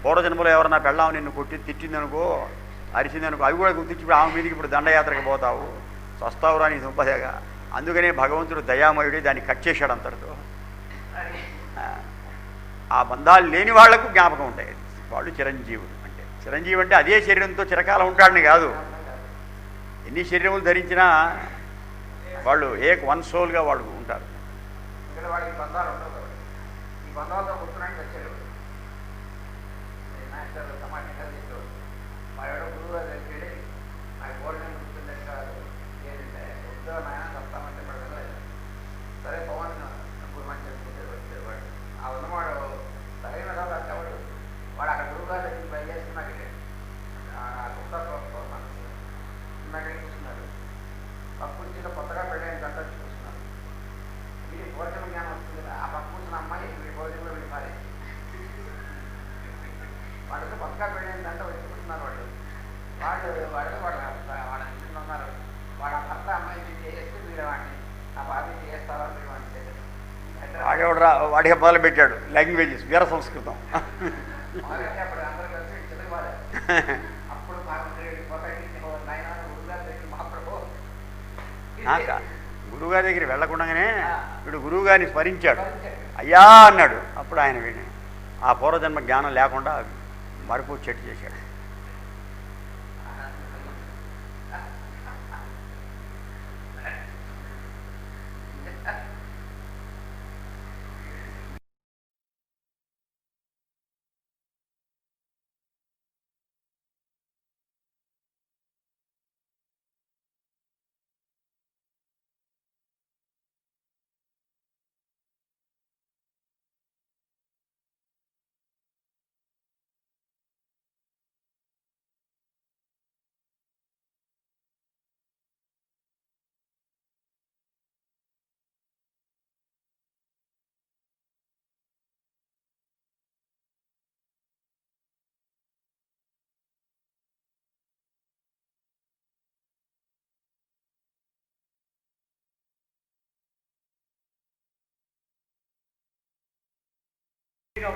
పూర్వజన్మలో ఎవరన్నా పెళ్ళావు నిన్ను కొట్టి తిట్టిందనుకో, అరిచిందనుకో, అవి కూడా గుర్తించి ఆమె మీదకి ఇప్పుడు దండయాత్రకు పోతావు, వస్తావురా నీ దుంపదేగా. అందుకనే భగవంతుడు దయామయుడి దాన్ని కట్ చేశాడు అంతటితో. ఆ బంధాలు లేని వాళ్లకు జ్ఞాపకం ఉంటాయి, వాళ్ళు చిరంజీవులు. అంటే చిరంజీవి అంటే అదే శరీరంతో చిరకాలం ఉంటాడని కాదు, ఎన్ని శరీరములు ధరించినా వాళ్ళు వన్ సోల్గా వాళ్ళు ఉంటారు. వాడికి బంధాలు ఉండవు కాబట్టి ఈ బంధాలతో కూర్చున్నానికి వచ్చాడు సమాజంగా చేసేవాడు. మా ఎవడో గురువు గారు తెలిసి నాకు భోజనం గుర్తుందని కాదు ఏంటంటే ఉద్యోగం ఆయన చెప్తామంటే పడలేదు. సరే పవన్ ఇప్పుడు మంచి వచ్చేవాడు. ఆ ఉన్నవాడు సరైన కాదు అంటేవాడు. వాడు అక్కడ గురువు గారు దగ్గర బయలుదేరుతున్నాడు. ఇమ్మడికి చూస్తున్నాడు. పక్క కూర్చున్న కొత్తగా పెళ్ళైన గంట చూస్తున్నాడు. వీడి భోజనం జ్ఞానం వస్తుంది కదా, ఆ పక్క కూర్చున్న అమ్మాయి వీడి భోజనంలో వెళ్ళిపాలి. వాళ్ళతో కొత్తగా పెళ్ళైన గంట వచ్చి కూర్చున్నారు. వాళ్ళ ఇంట్లో ఉన్నారు. వాళ్ళ భర్త అమ్మాయిని చేస్తే వీడు వాడిని ఆ బాబీ చేస్తారా మీరు అంటే వాడికి మొదలు పెట్టాడు లాంగ్వేజెస్, వీర సంస్కృతం. మొదలైతే అప్పుడు అందరూ కలిసి చదువుకోవాలి. అప్పుడు గురువుగారి దగ్గర వెళ్ళకుండానే వీడు గురువుగారిని స్మరించాడు, అయ్యా అన్నాడు. అప్పుడు ఆయన వీడిని ఆ పూర్వజన్మ జ్ఞానం లేకుండా మరుపు చెట్టు చేశాడు.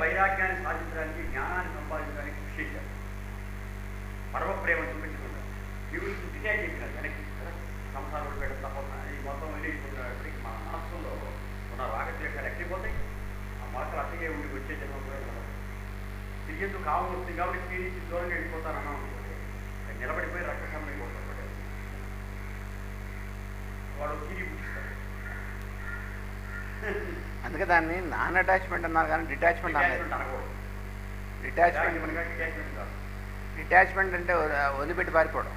వైరాగ్యాన్ని సాధించడానికి, జ్ఞానాన్ని సంపాదించడానికి కృషి చేశారు. పరమ ప్రేమ చూపించుకుంటారు. దేవుడు చుట్టిగా చెప్పినారు వెనక్కి సంసారం పెట్టడం తప్ప ఈ మొత్తం వెళ్ళిపోతున్నప్పటికీ మన మనస్సులో ఉన్న రాగద్వేషాలు ఎక్కిపోతాయి. ఆ మొలకలు అట్టగే ఉండి వచ్చే జన్మ కూడా తిరిగేందుకు కావం వస్తుంది కాబట్టి పీడించి దూరంగా వెళ్ళిపోతారన్నా అనుకోండి, నిలబడిపోయి రక్తసంలో అయిపోతారు. వాడు తిరిగి పుట్టిస్తారు. అందుకే దాన్ని నాన్ అటాచ్మెంట్ అన్నారు కానీ డిటాచ్మెంట్ అన్నారు. డిటాచ్మెంట్ అంటే వదిలిపెట్టి పారిపోవడం.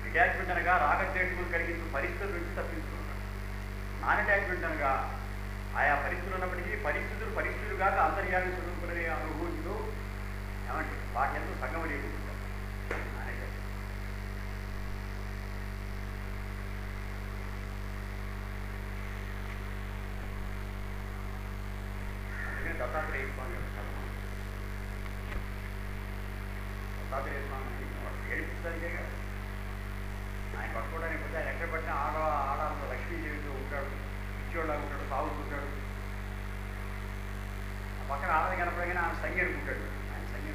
డిటాచ్మెంట్ అనగా రాగద్వేషములు కలిగించిన పరిస్థితుల నుంచి తప్పించుకుంటాం. నాన్ అటాచ్మెంట్ అనగా ఆయా పరిస్థితులు ఉన్నప్పటికీ పరిస్థితులు కాక అంతర్యాన్ని చదువుకునే అనుభూతితో ఏమంటే వాటి ఎంతో సంగమ లేకుంటాం. దత్తాత్రేయ స్వామి ఏడిపిస్తానికే కదా ఆయన పట్టుకోవడానికి పోతే ఆయన ఎక్కడ పట్టినా ఆడాలంత లక్ష్మీదేవితో ఉంటాడు, పిచ్చోళ్ళగా ఉంటాడు, సాగుతుంటాడు. ఆ పక్కన ఆడది కనపడగానే ఆయన సంగి అనుకుంటాడు. ఆయన సంగి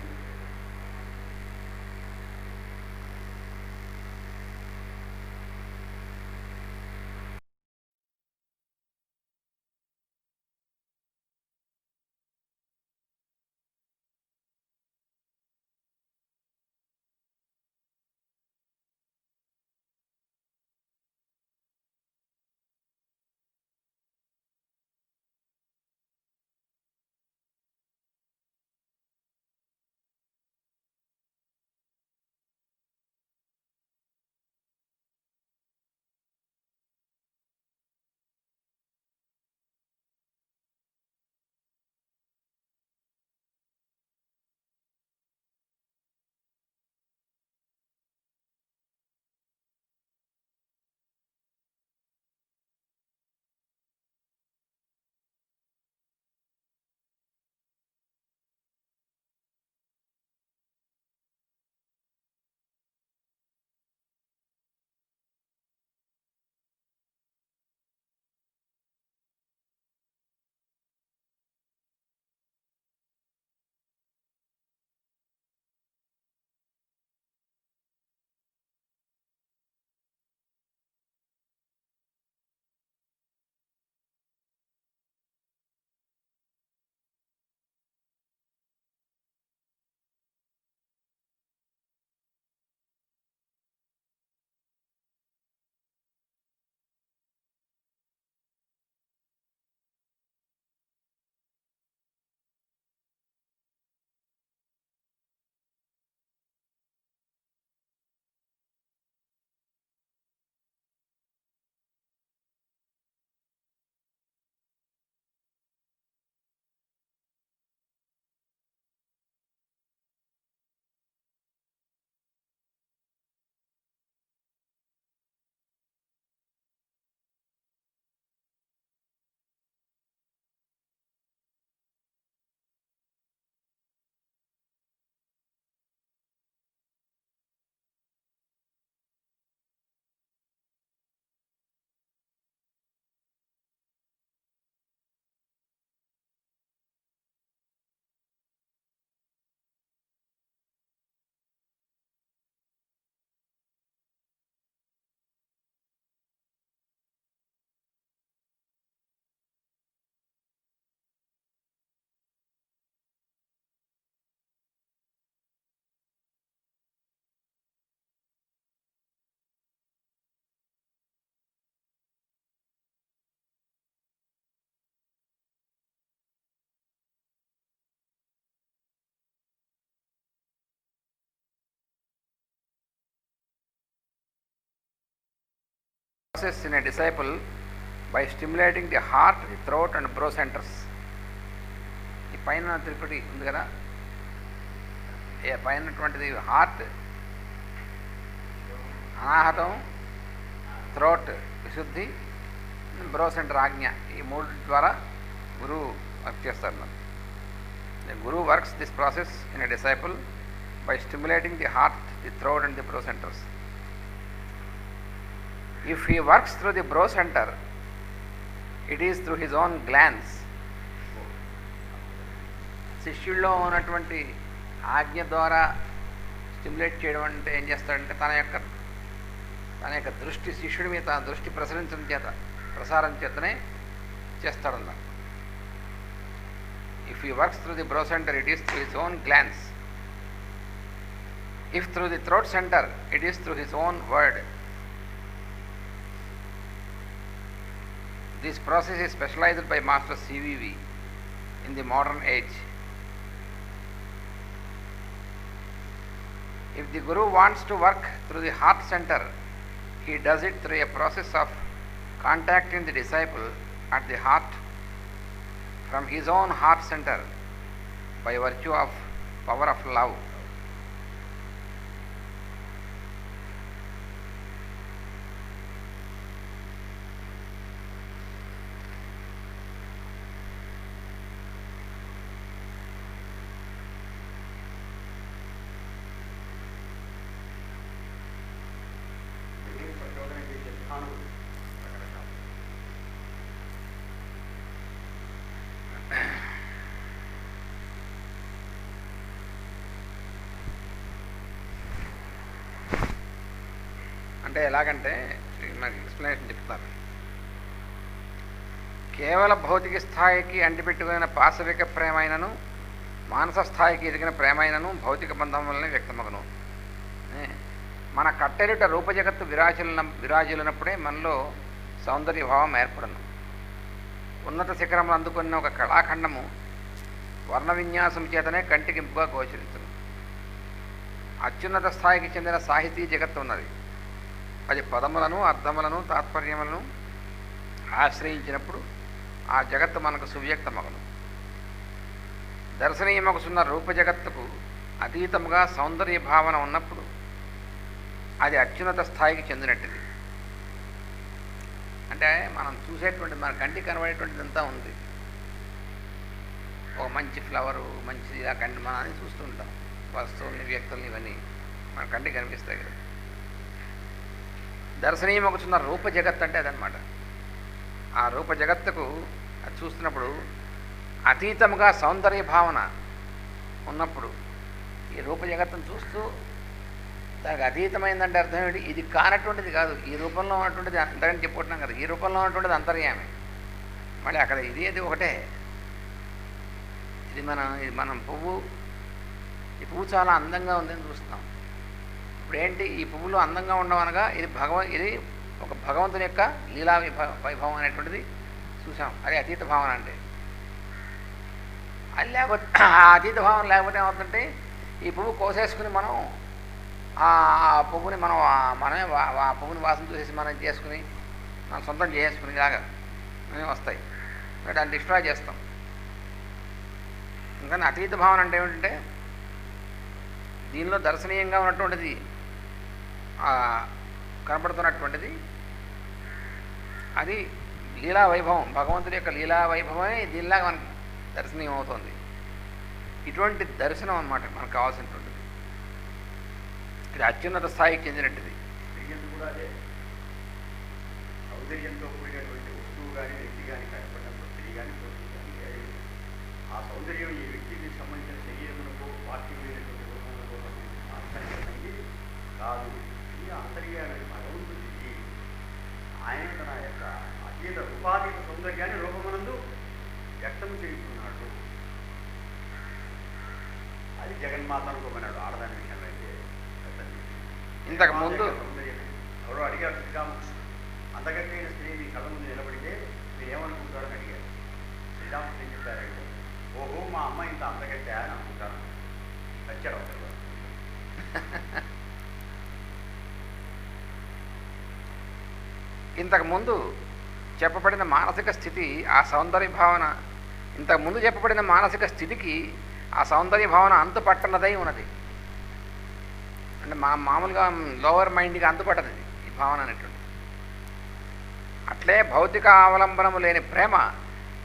process in a disciple by stimulating the heart, the throat and brow centers. ఈ పైన త్రిపుటి ఉంది కదా, ఏ పైనటువంటిది హార్ట్, అనాహతం, థ్రోట్ విశుద్ధి, బ్రో సెంటర్ ఆజ్ఞ, ఈ మూడు ద్వారా గురువు వర్క్ చేస్తారు. మరి the guru works this process in a disciple by stimulating the heart, the throat and the brow centers. If he works through the brow center, it is through his own glance. శిష్యుల్లో ఉన్నటువంటి ఆజ్ఞ ద్వారా stimulate చేయడం అంటే ఏం చేస్తాడంటే తన యొక్క దృష్టి శిష్యుడి మీద తన దృష్టి ప్రసారం చేతనే చేస్తాడన్నమాట. If he works through the brow center, it is through his own glance. If through the throat center, it is through his own word. This process is specialized by Master CVV in the modern age. If the Guru wants to work through the heart center, he does it through a process of contacting the disciple at the heart from his own heart center by virtue of power of love. అంటే ఎలాగంటే నాకు explanation చెప్తాను. కేవల భౌతిక స్థాయికి అంటిపెట్టుకున్న పాశవిక ప్రేమైనను, మానస స్థాయికి ఎదిగిన ప్రేమైనను భౌతిక బంధం వల్లనే వ్యక్తమగను. మన కట్టెలుట రూపజగత్తు విరాజులనప్పుడే మనలో సౌందర్య భావం ఏర్పడను. ఉన్నత శిఖరములు అందుకున్న ఒక కళాఖండము వర్ణ విన్యాసం చేతనే కంటికింపుగా గోచరించును. అత్యున్నత స్థాయికి చెందిన సాహితీ జగత్తు ఉన్నది. అది పదములను, అర్థములను, తాత్పర్యములను ఆశ్రయించినప్పుడు ఆ జగత్తు మనకు సువ్యక్తమగను. దర్శనీయమగుతున్న రూప జగత్తుకు అతీతముగా సౌందర్య భావన ఉన్నప్పుడు అది అత్యున్నత స్థాయికి చెందినట్టుది. అంటే మనం చూసేటువంటి మన కంటికి కనబడేటువంటిది అంతా ఉంది. ఒక మంచి ఫ్లవరు, మంచిది ఇలా కంటి మనం అని చూస్తూ ఉంటాం. వస్తువుల్ని, వ్యక్తుల్ని, ఇవన్నీ మన కంటికి కనిపిస్తాయి కదా. దర్శనీయమగుతున్న రూప జగత్ అంటే అదనమాట. ఆ రూప జగత్తుకు అది చూస్తున్నప్పుడు అతీతముగా సౌందర్య భావన ఉన్నప్పుడు ఈ రూప జగత్తును చూస్తూ దానికి అతీతమైందంటే అర్థం ఏంటి? ఇది కానటువంటిది కాదు, ఈ రూపంలో ఉన్నటువంటిది అంతకని చెప్పుకుంటున్నాం కదా, ఈ రూపంలో ఉన్నటువంటిది అంతర్యామి. మళ్ళీ అక్కడ ఇది అది ఒకటే. ఇది మనం పువ్వు, ఈ పువ్వు చాలా అందంగా ఉందని చూస్తున్నాం. ఇప్పుడు ఏంటి, ఈ పువ్వులు అందంగా ఉండవనగా ఇది ఒక భగవంతుని యొక్క లీలా వైభవం అనేటువంటిది చూసాం. అది అతీత భావన అంటే. అది లేకపోతే ఆ అతీత భావన లేకపోతే ఏమవుతుందంటే ఈ పువ్వు కోసేసుకుని మనం ఆ పువ్వుని మనమే ఆ పువ్వుని వాసన చూసేసి మనం చేసుకుని మనం సొంతం చేసుకుని ఇలాగా మేము వస్తాయి, దాన్ని డిస్ట్రాయ్ చేస్తాం. ఇంకా అతీత భావన అంటే ఏమిటంటే దీనిలో దర్శనీయంగా ఉన్నటువంటిది, కనపడుతున్నటువంటిది అది లీలా వైభవం, భగవంతుడి యొక్క లీలా వైభవమే దీనిలాగా మనకి దర్శనీయం అవుతుంది. ఇటువంటి దర్శనం అన్నమాట మనకు కావాల్సినటువంటిది. ఇది అత్యున్నత స్థాయికి చెందినట్టుది. కూడా అదే సౌందర్యంతో కూడినటువంటి వస్తువు కానీ, వ్యక్తి కానీ కనపడినప్పుడు స్త్రీ కానీ, పురుషుడు కానీ, ఆ సౌందర్యం ఈ వ్యక్తికి సంబంధించిన శరీరములకు, పార్థివమైనటువంటి రూపములకు ఆంతర్యమైంది కాదు. ఈ ఆంతర్యాన్ని భగవంతుడికి ఆయన తన యొక్క అతీత రూపాతీత సౌందర్యాన్ని రూపమునందు వ్యక్తం చేస్తున్నాడు. అది జగన్మాత అనుకోమన్నాడు. ఆడదాని విషయంలో అయితే ఇంతకు ముందు ఎవరో అడిగారు శ్రీరామకృష్ణుడు, అందగట్టైన స్త్రీ మీ కళ్ళ ముందు నిలబడితే మీరు ఏమనుకుంటారని అడిగారు. శ్రీరామకృష్ణ ఏం చెప్పారంటే, ఓహో మా అమ్మ ఇంత అందగట్టా అని అనుకుంటాను. వచ్చాడు ఒకరు. ఇంతకుముందు చెప్పబడిన మానసిక స్థితి ఆ సౌందర్య భావన, ఇంతకుముందు చెప్పబడిన మానసిక స్థితికి ఆ సౌందర్య భావన అంతుపట్టనదై ఉన్నది. అంటే మామూలుగా లోవర్ మైండ్కి అంతుపట్టదు ఈ భావన అనేటువంటి. అట్లే భౌతిక అవలంబనము లేని ప్రేమ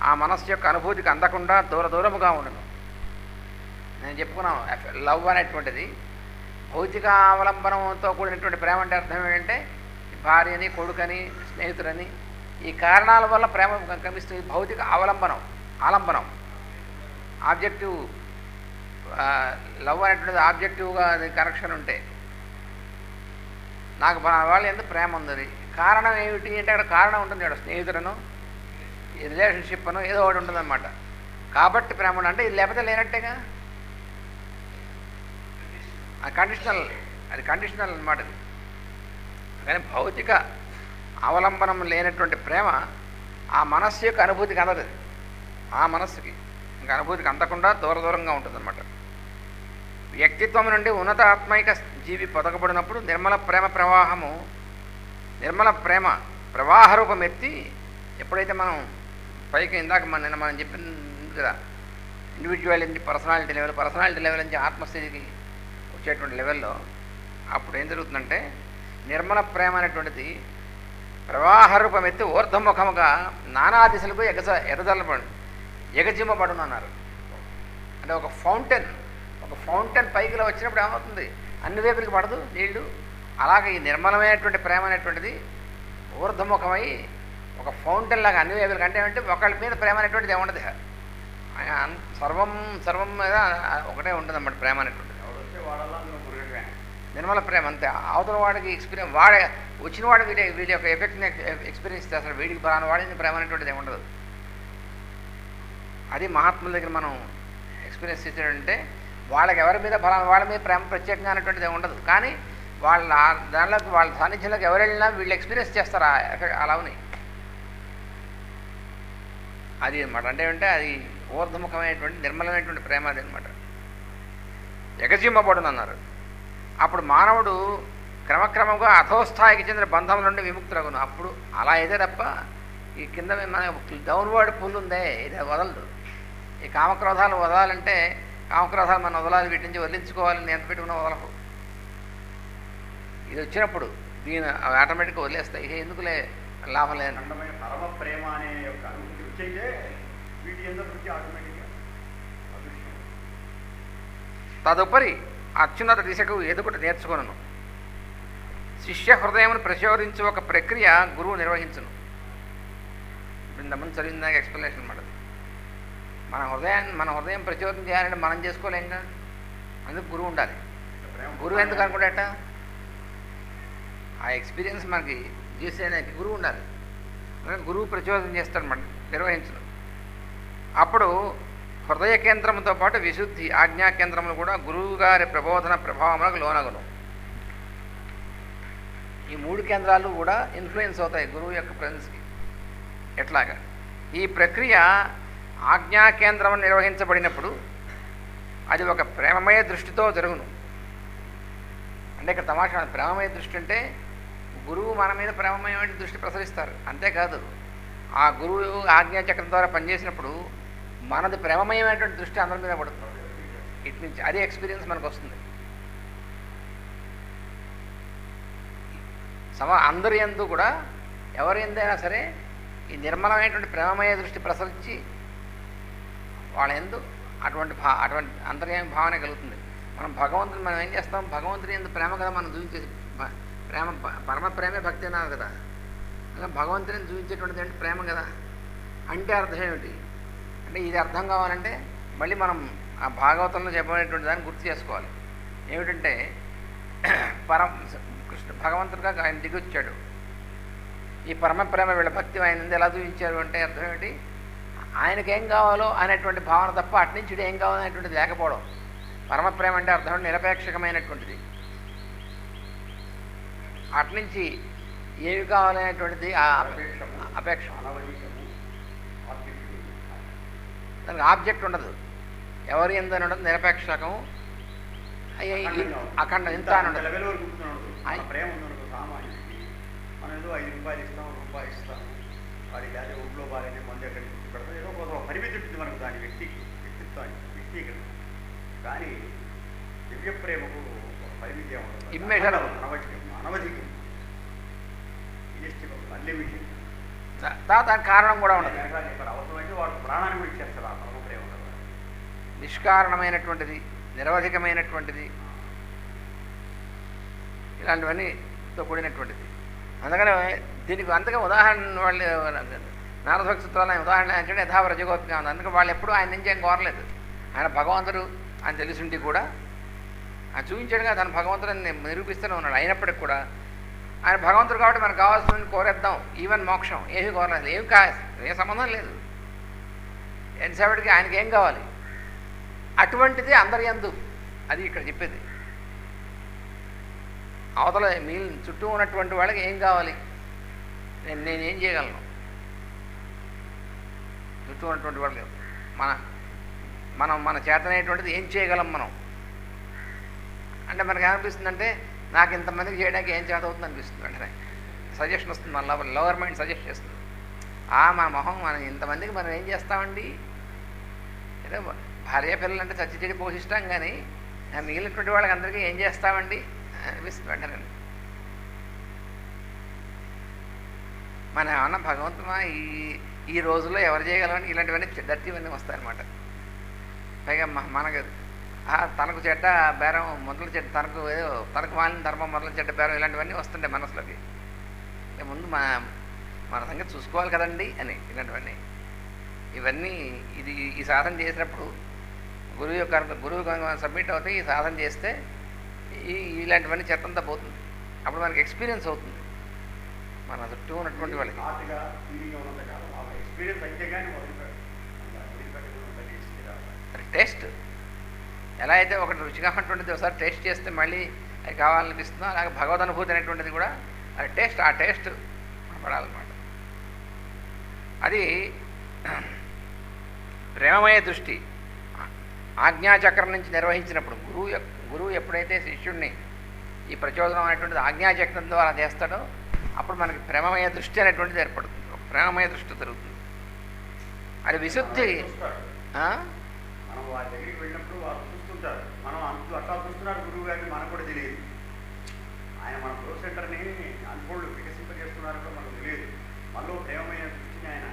ఆ మనస్సు యొక్క అనుభూతికి అందకుండా దూరముగా ఉండను. నేను చెప్పుకున్నాను, లవ్ అనేటువంటిది భౌతిక అవలంబనంతో కూడినటువంటి ప్రేమ. అంటే అర్థం ఏంటంటే భార్యని, కొడుకని, స్నేహితులని ఈ కారణాల వల్ల ప్రేమ కనిపిస్తుంది. భౌతిక ఆలంబనం ఆబ్జెక్టివ్. లవ్ అనేటువంటిది ఆబ్జెక్టివ్గా అది కనెక్షన్ ఉంటే నాకు వాళ్ళు ఎందుకు ప్రేమ ఉంది. కారణం ఏమిటి అంటే అక్కడ కారణం ఉంటుంది, అక్కడ స్నేహితులను, రిలేషన్షిప్ అను ఏదో ఒకటి ఉంటుందన్నమాట. కాబట్టి ప్రేమ అంటే ఇది లేకపోతే లేనట్టేగా. అది కండిషనల్ అన్నమాట. అది కానీ భౌతిక అవలంబనం లేనటువంటి ప్రేమ ఆ మనస్సు యొక్క అనుభూతికి అందదు. ఆ మనస్సుకి ఇంకా అనుభూతికి అందకుండా దూరంగా ఉంటుందన్నమాట. వ్యక్తిత్వం నుండి ఉన్నత ఆత్మైక జీవి పొదగబడినప్పుడు నిర్మల ప్రవాహ రూపం ఎత్తి ఎప్పుడైతే మనం పైకి ఇందాక మనం చెప్పింది కదా, ఇండివిజువాలిటీ పర్సనాలిటీ లెవెల్ నుంచి ఆత్మస్థితికి వచ్చేటువంటి లెవెల్లో అప్పుడు ఏం జరుగుతుందంటే నిర్మల ప్రేమ అనేటువంటిది ప్రవాహ రూపం ఎత్తి ఊర్ధముఖముగా నానా దిశలకు ఎగజిమ్మబడును అన్నారు. అంటే ఒక ఫౌంటైన్ పైకిలో వచ్చినప్పుడు ఏమవుతుంది, అన్ని వైపులకి పడదు నీళ్లు. అలాగే ఈ నిర్మలమైనటువంటి ప్రేమ అనేటువంటిది ఊర్ధముఖమై ఒక ఫౌంటైన్ లాగా అన్ని వైపులకి. అంటే ఏమంటే ఒకళ్ళ మీద ప్రేమ అనేటువంటిది ఏముండదు, సర్వం మీద ఒకటే ఉంటుంది అన్నమాట ప్రేమ అనేటువంటిది. నిర్మల ప్రేమ అంతే. అవతల వాడికి ఎక్స్పీరియన్స్ వచ్చిన వాడు వీడి యొక్క ఎఫెక్ట్ని ఎక్స్పీరియన్స్ చేస్తాడు. వీడికి పలానా వాడిని ప్రేమ అనేటువంటిది ఏముండదు. అది మహాత్ముల దగ్గర మనం ఎక్స్పీరియన్స్ చేసేటంటే వాళ్ళకి ఎవరి మీద ఫలానా వాళ్ళ మీద ప్రేమ ప్రత్యేకంగా అనేటువంటిది ఉండదు. కానీ దానిలోకి వాళ్ళ సాన్నిధ్యంలోకి ఎవరు వెళ్ళినా వీళ్ళు ఎక్స్పీరియన్స్ చేస్తారు ఆ ఎఫెక్ట్ అలాని. అది అనమాట. అంటే అది ఊర్ధముఖమైనటువంటి నిర్మలమైనటువంటి ప్రేమ అది అనమాట. ఎగజిమ్మబడును అన్నారు. అప్పుడు మానవుడు క్రమక్రమంగా అధోస్థాయికి చెందిన బంధం నుండి విముక్తులగును. అప్పుడు అలా అయితే తప్ప ఈ కింద మన డౌన్వర్డ్ పుల్ ఉందే ఇది వదలదు. ఈ కామక్రోధాలు వదలాలంటే కామక్రోధాలు మనం వదలాలి, వీటి నుంచి వదిలించుకోవాలని ఎంత పెట్టుకున్నా వదలకు. ఇది వచ్చినప్పుడు దీని ఆటోమేటిక్గా వదిలేస్తాయి. ఇక ఎందుకులే లాభం లేదు. పరమ ప్రేమ అనే యొక్క అనుభూతి వచ్చేదే వీటి ఎందుకు ఆటోమేటిక్గా. తదుపరి అత్యున్నత దిశకు ఎదుగుట నేర్చుకొనును. శిష్య హృదయమును ప్రచోదించు ఒక ప్రక్రియ గురువు నిర్వహించును. ఇంతకుముందు చదివిందాక ఎక్స్ప్లెనేషన్ అన్నమాట. మన హృదయం ప్రచోదనం చేయాలంటే మనం చేసుకోలేంగా, అందుకు గురువు ఉండాలి. గురువు ఎందుకు అనుకుంటాట, ఆ ఎక్స్పీరియన్స్ మనకి చేసేదానికి గురువు ఉండాలి. గురువు ప్రచోదనం చేస్తాడన్నమాట, నిర్వహించడం. అప్పుడు హృదయ కేంద్రంతో పాటు విశుద్ధి ఆజ్ఞా కేంద్రములు కూడా గురువు గారి ప్రబోధన ప్రభావములకు లోనగును. ఈ 3 కేంద్రాలు కూడా ఇన్ఫ్లుయెన్స్ అవుతాయి గురువు యొక్క ప్రెజెన్స్కి. ఎట్లాగా ఈ ప్రక్రియ ఆజ్ఞా కేంద్రం నిర్వహించబడినప్పుడు అది ఒక ప్రేమమయ దృష్టితో జరుగును. అంటే ఇక్కడ తమాషా, ప్రేమమయ దృష్టి అంటే గురువు మన మీద ప్రేమమయమైన దృష్టి ప్రసరిస్తారు. అంతేకాదు ఆ గురువు ఆజ్ఞాచక్రం ద్వారా పనిచేసినప్పుడు మనది ప్రేమమయమైనటువంటి దృష్టి అందరి మీద పడుతుంది. ఇటు నుంచి అదే ఎక్స్పీరియన్స్ మనకు వస్తుంది. అందరి యందు కూడా ఎవరి ఎందైనా సరే ఈ నిర్మలమైనటువంటి ప్రేమమయ దృష్టి ప్రసరించి వాళ్ళ ఎందు అటువంటి అంతర్యామి భావన కలుగుతుంది. మనం ఏం చేస్తాం, భగవంతుని ఎందు ప్రేమ కదా మనం చూపించేది. ప్రేమ పరమ ప్రేమే భక్తి అన్నారు కదా. అలా భగవంతుని చూపించేటువంటిది అంటే ప్రేమ కదా. అంటే అర్థం ఏమిటి అంటే, ఇది అర్థం కావాలంటే మళ్ళీ మనం ఆ భాగవతంలో చెప్పబడినటువంటి దాన్ని గుర్తు చేసుకోవాలి. ఏమిటంటే భగవంతుడిగా ఆయన దిగి వచ్చాడు. ఈ పరమ ప్రేమ వీళ్ళ భక్తి ఆయన ఎలా చూపించారు అంటే అర్థం ఏమిటి, ఆయనకేం కావాలో అనేటువంటి భావన తప్ప అట్నుంచి ఏం కావాలనేటువంటిది లేకపోవడం. పరమ ప్రేమ అంటే అర్థం నిరపేక్షకమైనటువంటిది. అట్నుంచి ఏమి కావాలనేటువంటిది అపేక్ష. దానికి ఆబ్జెక్ట్ ఉండదు, ఎవరి ఎందని ఉండదు, నిరపేక్షకం అఖండ ఇంత అని ఉండదు. ప్రేమ ఉందనుకో, సామాన్యుడికి మనం ఏదో 5 రూపాయలు ఇస్తాం, సూచీకరణ. కానీ దివ్య ప్రేమకు ఒక పరిమితి ఉండదు. ఇమ్మెజరబుల్, అనవధికం, ఇన్ఎస్టిమబుల్, అన్లిమిటెడ్. దానికి కారణం కూడా ఉండదు. అవసరమైతే వాడు ప్రాణాన్ని కూడా ఇచ్చేస్తారు. ఆ పరమ ప్రేమ కదా, నిష్కారణమైనటువంటిది, నిరవధికమైనటువంటిది, ఇలాంటివన్నీతో కూడినటువంటిది. అందుకని దీనికి అంతగా ఉదాహరణ వాళ్ళు నారదభక్తి సూత్రాలు ఉదాహరణ అంటే యథావ్రజగోపిగా ఉంది. అందుకే వాళ్ళు ఎప్పుడూ ఆయన నుంచి ఏం కోరలేదు. ఆయన భగవంతుడు అని తెలిసింటి కూడా ఆయన చూపించాడుగా తన భగవంతుడిని నిరూపిస్తూనే ఉన్నాడు. అయినప్పటికి కూడా ఆయన భగవంతుడు కాబట్టి మనకు కావాల్సింది కోరేద్దాం, ఈవెన్ మోక్షం ఏమీ కోరలేదు, ఏమి ఏ సంబంధం లేదు. ఎంతసేపటికి ఆయనకి ఏం కావాలి, అటువంటిది అందరి యందు. అది ఇక్కడ చెప్పేది. అవతల మీ చుట్టూ ఉన్నటువంటి వాళ్ళకి ఏం కావాలి, నేనేం చేయగలను, చుట్టూ ఉన్నటువంటి వాళ్ళకి మన చేతనైనటువంటిది ఏం చేయగలం మనం అంటే మనకు ఏమనిపిస్తుందంటే నాకు ఇంతమందికి చేయడానికి ఏం చేత అవుతుంది అనిపిస్తుంది. అంటే సజెషన్ వస్తుంది, మన లోవర్ మైండ్ సజెస్ట్ చేస్తుంది. మన మొహం మనం ఇంతమందికి మనం ఏం చేస్తామండి, ఏదో భార్య పిల్లలు అంటే చచ్చి చెడి పోషిస్తాం, కానీ మిగిలినటువంటి వాళ్ళకి అందరికీ ఏం చేస్తామండి అనిపిస్తుంది వెంటనే. మన ఏమన్నా భగవంతుమా ఈ రోజుల్లో ఎవరు చేయగలమని ఇలాంటివన్నీ దత్తివన్నీ వస్తాయన్నమాట. పైగా మనకు తనకు చెడ్డ బేరం మొదలు చెడ్డ, తనకు మాలిన ధర్మం మొదలు చెడ్డ బేరం ఇలాంటివన్నీ వస్తుంటాయి మనసులోకి. ముందు మన సంగతి చూసుకోవాలి కదండి అని ఇలాంటివన్నీ. ఇవన్నీ ఈ సాధన చేసినప్పుడు గురువు సబ్మిట్ అవుతాయి. ఈ సాధన చేస్తే ఇలాంటివన్నీ చెత్తంతా పోతుంది. అప్పుడు మనకి ఎక్స్పీరియన్స్ అవుతుంది మన చుట్టూ ఉన్నటువంటి వాళ్ళకి. టేస్ట్ ఎలా అయితే ఒకటి రుచిగా ఉన్నటువంటిది ఒకసారి టేస్ట్ చేస్తే మళ్ళీ అది కావాలనిపిస్తుందో, అలాగే భగవద్ అనుభూతి అనేటువంటిది కూడా అది టేస్ట్, ఆ టేస్ట్ పడాలన్నమాట. అది ప్రేమమయ దృష్టి ఆజ్ఞాచక్రం నుంచి నిర్వహించినప్పుడు గురువు ఎప్పుడైతే శిష్యుడిని ఈ ప్రచోదనం అనేటువంటిది ఆజ్ఞాచక్రం ద్వారా చేస్తాడో అప్పుడు మనకి ప్రేమమయ దృష్టి అనేటువంటిది ఏర్పడుతుంది. ప్రేమమయ దృష్టి జరుగుతుంది. అది విశుద్ధి. మనం వారి దగ్గరికి వెళ్ళినప్పుడు వారు చూస్తుంటారు, మనం అట్లా చూస్తున్నారు గురువు గారిని మనకు కూడా తెలియదు. ఆయన మన గ్రో సెంటర్ని అనుకోళ్ళు వికసింపజేస్తున్నారు కూడా మనకు తెలియదు. మనలో ప్రేమమైన దృష్టిని ఆయన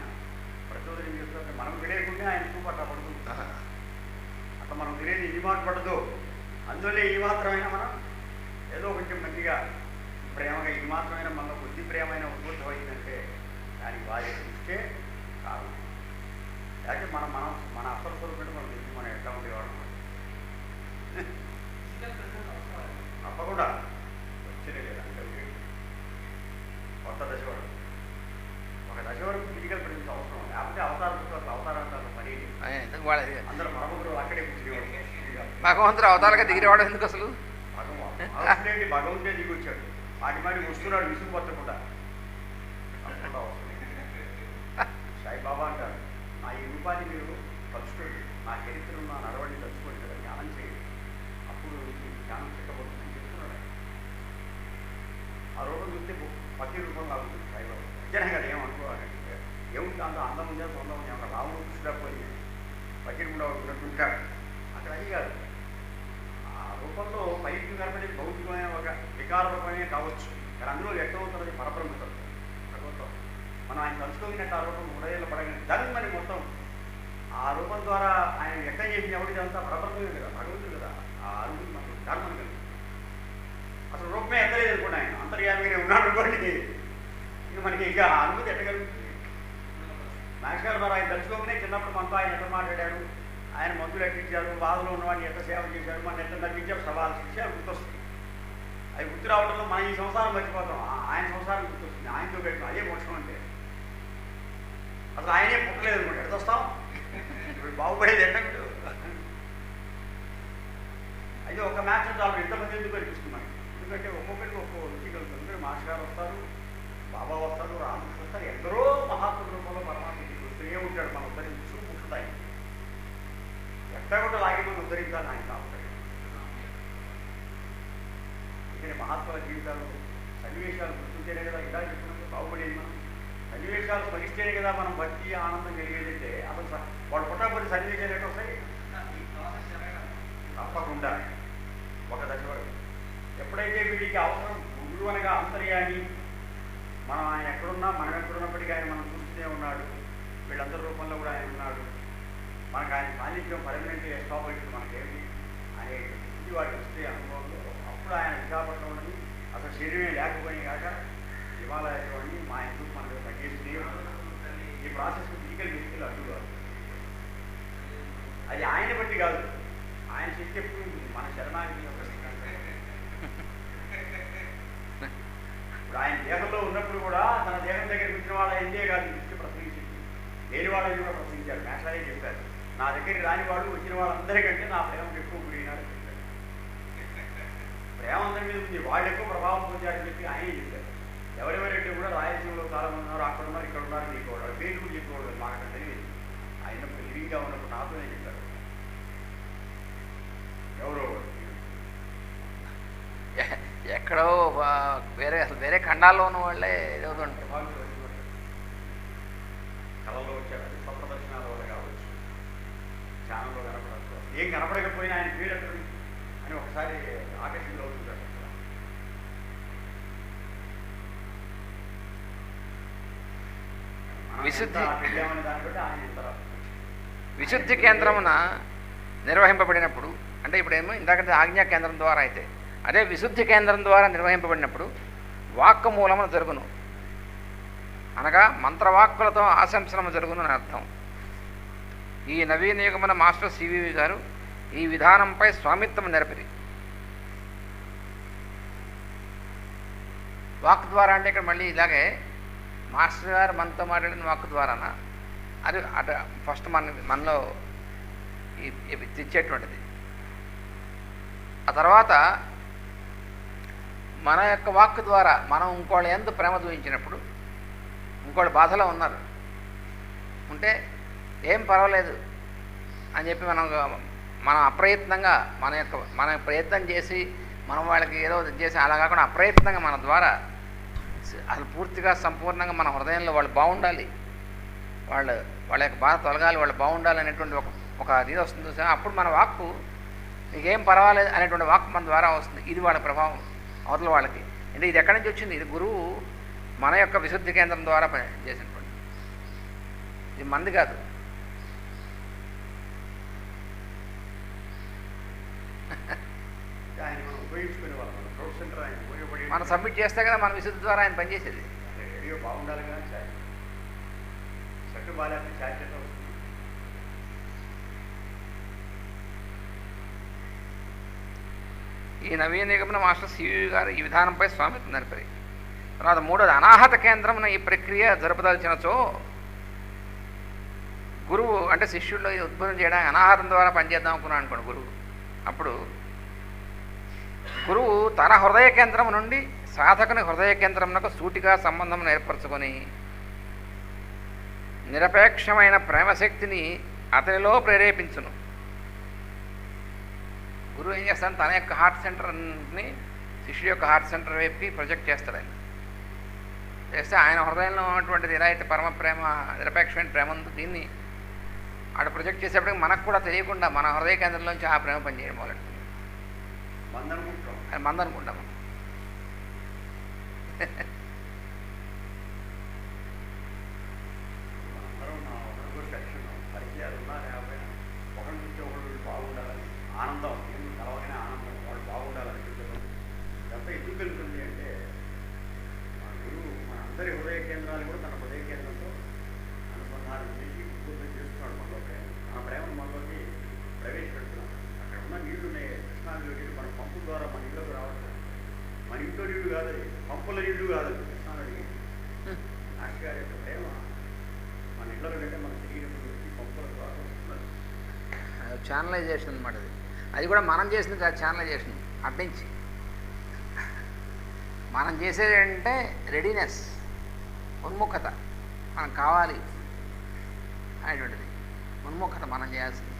ప్రచోదనం చేస్తున్నారు. మనం తెలియకుండా ఆయన చూపు అట్లా పడుతుంది. అట్లా మనం తెలియదు, ఈ మాట పడదు. అందువల్లే ఈ మాత్రమైనా మనం ఏదో కొంచెం మంచిగా ప్రేమగా ఈ మాత్రమైనా మనలో కొద్ది ప్రేమైన ఉద్భూతమైందంటే దానికి వారి దృష్టే కారణం. లేకపోతే మన అసలు స్వరూపంటే మనం తెలిసి మనం ఎట్లా ఉండేవాళ్ళం. తప్పకుండా వచ్చినే లేదంటే కొత్త దశ వరకు, ఒక దశ వరకు ఫిజికల్ ప్రెజెన్స్ అవసరం. లేకపోతే అవతారాలు పని అందరూ పరమగురు అక్కడే కూర్చునేవాడు. భగవంతుడు అవతారంగా దిగిరేవాడు ఎందుకు అసలు? భగవంతుడే దిగి వచ్చాడు. మాటి వస్తున్నాడు విసుగు పట్టకుండా. సాయిబాబా అంటారు, నా ఈ రూపాన్ని మీరు తలుచుకోండి, నా చరిత్రను నా నడవడిని తలుచుకోండి కదా, జ్ఞానం చేయండి, అప్పుడు జ్ఞానం చిక్కబడుతుందని చెప్తున్నాడు. ఆ రూపం చూస్తే పతి రూపం లాగుతుంది సాయిబాబా. నిజంగా కదా ఏమనుకోవాలంటే ఏముంది అంత అందం ఉందా సొంతం ఉంది ఏమన్నా రాముడు కృష్ణుడా పోయి పతి కూడా ఉన్నట్టుంటాడు. అక్కడ అది కాదు. ఆ రూపంలో పైకి కనపడేది భౌతికమైన ఒక వికార రూపమే కావచ్చు, కానీ అందులో వ్యక్తమవుతున్నది పరబ్రహ్మతం, భగవంతం. మనం ఆయన తలుచుకోగినట్టు ఆ రూపం హృదయంలో పడగని దాని మొత్తం ఆ రూపం ద్వారా ఆయన వ్యక్తం చేసిన ఎవరికి అంతా పరబ్రహ్మమే కదా, భగవంతుడు కదా. ఆ అనుభూతి మనకు ధర్మం కలిగి అసలు రూపమే ఎక్కలేదు అనుకోండి, ఆయన అంతర్యామిగానే ఉన్నాడు అనుకోండి. ఇంకా మనకి ఇంకా ఆ అనుభూతి ఎట్టగలుగుతుంది? మ్యాక్స్ గారు మరి ఆయన తలుచుకోగానే చిన్నప్పుడు మనతో ఆయన ఎట్లా మాట్లాడాడు, ఆయన మందులు ఎట్టించారు, బాధలో ఉన్నవాడిని ఎట్లా సేవ చేశారు, మన ఎట్లా నడిపించారు, సవాలు శిక్ష గుర్తొస్తుంది. అవి గుర్తు రావడంలో మనం ఈ సంసారం మర్చిపోతాం. ఆయన సంసారం గుర్తొస్తుంది, ఆయనతో పెట్టుకుని అదే మోక్షం అంటే. అసలు ఆయనే పుట్టలేదు అనుకోండి, ఎట్లా వస్తాం? ఇప్పుడు బాగుపడేది ఎట్టంటే అయితే ఒక మ్యాచ్ చాలు ఎంతమంది ఎందుకు అనిపిస్తున్నాయి. ఎందుకంటే ఒక్కొక్కరికి ఒక్కొక్క రుచి కలుగుతుంది. మాస్ గారు వస్తారు, బాబా వస్తారు, రామకృష్ణ వస్తారు, ఎందరో మహాత్ముల రూపంలో పరమాత్మ ఇంటికి వస్తూనే ఉంటాడు. మనం ఉద్ధరించి చూపుతాయి ఎట్లా కూడా లాగి మనం ఉద్ధరించాలని ఆయన కావాలి. అందుకని మహాత్ముల జీవితాలు సన్నివేశాలు గుర్తుంటేనే కదా ఇలా చెప్పినప్పుడు బాగుపడేది. మనం సన్నివేశాలు స్మరిస్తేనే కదా మనం భక్తి ఆనందం కలిగేదంటే అసలు వాడు పుట్టకపోతే సన్నివేశాలు ఎట్లా వస్తాయి? గురువుకి అవసరం. గురువు అనగా అంతర్యామి. మనం ఆయన ఎక్కడున్నా, మనం ఎక్కడున్నప్పటికీ ఆయన మనం చూస్తూనే ఉన్నాడు. వీళ్ళందరి రూపంలో కూడా ఆయన ఉన్నాడు. మనకు ఆయన సాన్నిధ్యం పర్మనెంట్గా ఎస్టాబ్లిష్ మనకేమి అనే ఇది వాటికి వస్తే అనుభవంలో అప్పుడు ఆయన విశాఖపట్నం ఉన్నది. అసలు శరీరమే లేకపోయినా కాక హిమాలయాల్లో మా ఎందుకు మనకు పనిచేస్తూనే ఈ ప్రాసెస్ ఫిజికల్ మెడికల్ అడ్డు కాదు. అది ఆయన బట్టి కాదు, ఆయన శక్తి ఎప్పుడు మన శరణానికి యొక్క ఇప్పుడు ఆయన దేహంలో ఉన్నప్పుడు కూడా తన దేహం దగ్గరికి వచ్చిన వాళ్ళ ఎందే కాదు దృష్టి ప్రసంగించింది, లేని వాళ్ళని కూడా ప్రసంగించారు. మేషాలే చెప్పారు, నా దగ్గరికి రాని వాడు వచ్చిన వాళ్ళందరికంటే నా ప్రేమ ఎక్కువ గురినాడని చెప్పారు. ప్రేమ అందరి మీద ఉంది, వాళ్ళు ఎక్కువ ప్రభావం పొందారని చెప్పి ఆయనే చెప్పారు. ఎవరెవరంటే కూడా రాయలసీమలో చాలా మంది ఉన్నారు, అక్కడ ఉన్నారు, ఇక్కడ ఉన్నారు, నీకోవడం పేరు కూడా చెప్పుకోవడం మాకు అక్కడ తెలియదు. ఆయన లివింగ్గా ఉన్నప్పుడు నాతోనే చెప్పారు. ఎవరో ఎక్కడో వేరే అసలు వేరే ఖండాల్లో ఉన్న వాళ్ళే ఏదో ఉంటారు. కళలో వచ్చారు, అది స్వప్రదర్శనాల వల్ల కావచ్చు, ఛానల్లో కనపడచ్చు. ఏం కనపడకపోయినా ఆయన పేరు ఎక్కడ అని ఒకసారి ఆకర్షణలో అవుతుంటారు. విశుద్ధి కేంద్రమున నిర్వహింపబడినప్పుడు, అంటే ఇప్పుడేమో ఇందాకంటే ఆజ్ఞా కేంద్రం ద్వారా అయితే, అదే విశుద్ధి కేంద్రం ద్వారా నిర్వహింపబడినప్పుడు వాక్కు మూలమున జరుగును, అనగా మంత్రవాక్కులతో ఆశంసనము జరుగును అని అర్థం. ఈ నవీన యుగమున మాస్టర్ సివివి గారు ఈ విధానంపై స్వామిత్వం నెరపిరి. వాక్ ద్వారా అంటే ఇక్కడ మళ్ళీ ఇలాగే మాస్టర్ గారు మనతో మాట్లాడిన వాక్ ద్వారానా, అది అటు ఫస్ట్ మనలో తెచ్చేటువంటిది. ఆ తర్వాత మన యొక్క వాక్ ద్వారా మనం ఇంకోళ్ళ యందు ప్రేమ చూపించినప్పుడు, ఇంకోళ్ళ బాధలో ఉన్నారు ఉంటే ఏం పర్వాలేదు అని చెప్పి మనం అప్రయత్నంగా మన ప్రయత్నం చేసి మనం వాళ్ళకి ఏదో చేసి అలా కాకుండా అప్రయత్నంగా మన ద్వారా అసలు పూర్తిగా సంపూర్ణంగా మన హృదయంలో వాళ్ళు బాగుండాలి, వాళ్ళ యొక్క బాధ తొలగాలి, వాళ్ళు బాగుండాలి అనేటువంటి ఒక ఇది వస్తుంది చూసా. అప్పుడు మన వాక్కు నీకేం పర్వాలేదు అనేటువంటి వాక్కు మన ద్వారా వస్తుంది. ఇది వాళ్ళ ప్రభావం అవతల వాళ్ళకి. అంటే ఇది ఎక్కడి నుంచి వచ్చింది? ఇది గురువు మన యొక్క విశుద్ధి కేంద్రం ద్వారా చేసినటువంటి, ఇది మంది కాదు. మనం సబ్మిట్ చేస్తే కదా మన విశుద్ధి ద్వారా ఆయన పనిచేసేది. రేడియో బాగుండాలి కదా, చెట్టు బాగా చార్జెట్ వస్తుంది. ఈ నవీన యుగమున మాస్టర్ సివి గారు ఈ విధానంపై స్వామిత్వం నడిపారు. తర్వాత మూడోది అనాహత కేంద్రమున ఈ ప్రక్రియ జరపదలిచినచో గురువు అంటే శిష్యుల్లో ఇది ఉద్భవం చేయడానికి అనాహతం ద్వారా పనిచేద్దాం అనుకున్నాను అనుకోండి గురువు. అప్పుడు గురువు తన హృదయ కేంద్రం నుండి సాధకుని హృదయ కేంద్రమునకు సూటిగా సంబంధం ఏర్పరచుకొని నిరపేక్షమైన ప్రేమశక్తిని అతనిలో ప్రేరేపించును. గురువు ఏం చేస్తాడు? తన యొక్క హార్ట్ సెంటర్ని శిష్యుడి యొక్క హార్ట్ సెంటర్ వైపుకి ప్రొజెక్ట్ చేస్తాడు. ఆయన చేస్తే ఆయన హృదయంలో ఉన్నటువంటిది ఎలా అయితే పరమ ప్రేమ, నిరపేక్షమైన ప్రేమ ఉందో దీన్ని ఆడ ప్రొజెక్ట్ చేసేప్పటికి మనకు కూడా తెలియకుండా మన హృదయ కేంద్రంలోంచి ఆ ప్రేమ పనిచేయడం మొదలెడుతుంది. అది మందనుకుంటాం. ఆనందం కలవగానే ఆనందం, వాళ్ళు బాగుండాలనిపించడం ఇదంతా ఎందుకు కలుగుతుంది అంటే మన అందరి హృదయ కేంద్రాలు కూడా తన హృదయ కేంద్రంతో అనుసంధానం చేసి ఉద్బోధం చేస్తున్నాడు. మనలోకి మన ప్రేమను మనలోకి ప్రవేశపెడుతున్నాం. అక్కడ ఉన్న నీళ్లు ఉన్నాయి, కృష్ణానదిలో నీళ్ళు మన పంపుల ద్వారా మన ఇళ్ళకు రావట్లేదు. మన ఇంట్లో నీళ్లు కాదు, అది పంపుల నీళ్లు కాదు, కృష్ణానది. నాటి గారి యొక్క ప్రేమ మన ఇళ్ళలో కంటే మన శరీరంలో పంపుల ద్వారా వస్తున్నది. ఛానలైజేషన్ అనమాట. అది కూడా మనం చేసింది కాదు, ఛానలైజేషన్. అట్నుంచి మనం చేసేది ఏంటంటే రెడీనెస్, ఉన్ముఖత, మనకు కావాలి అనేటువంటిది ఉన్ముఖత మనం చేయాల్సింది.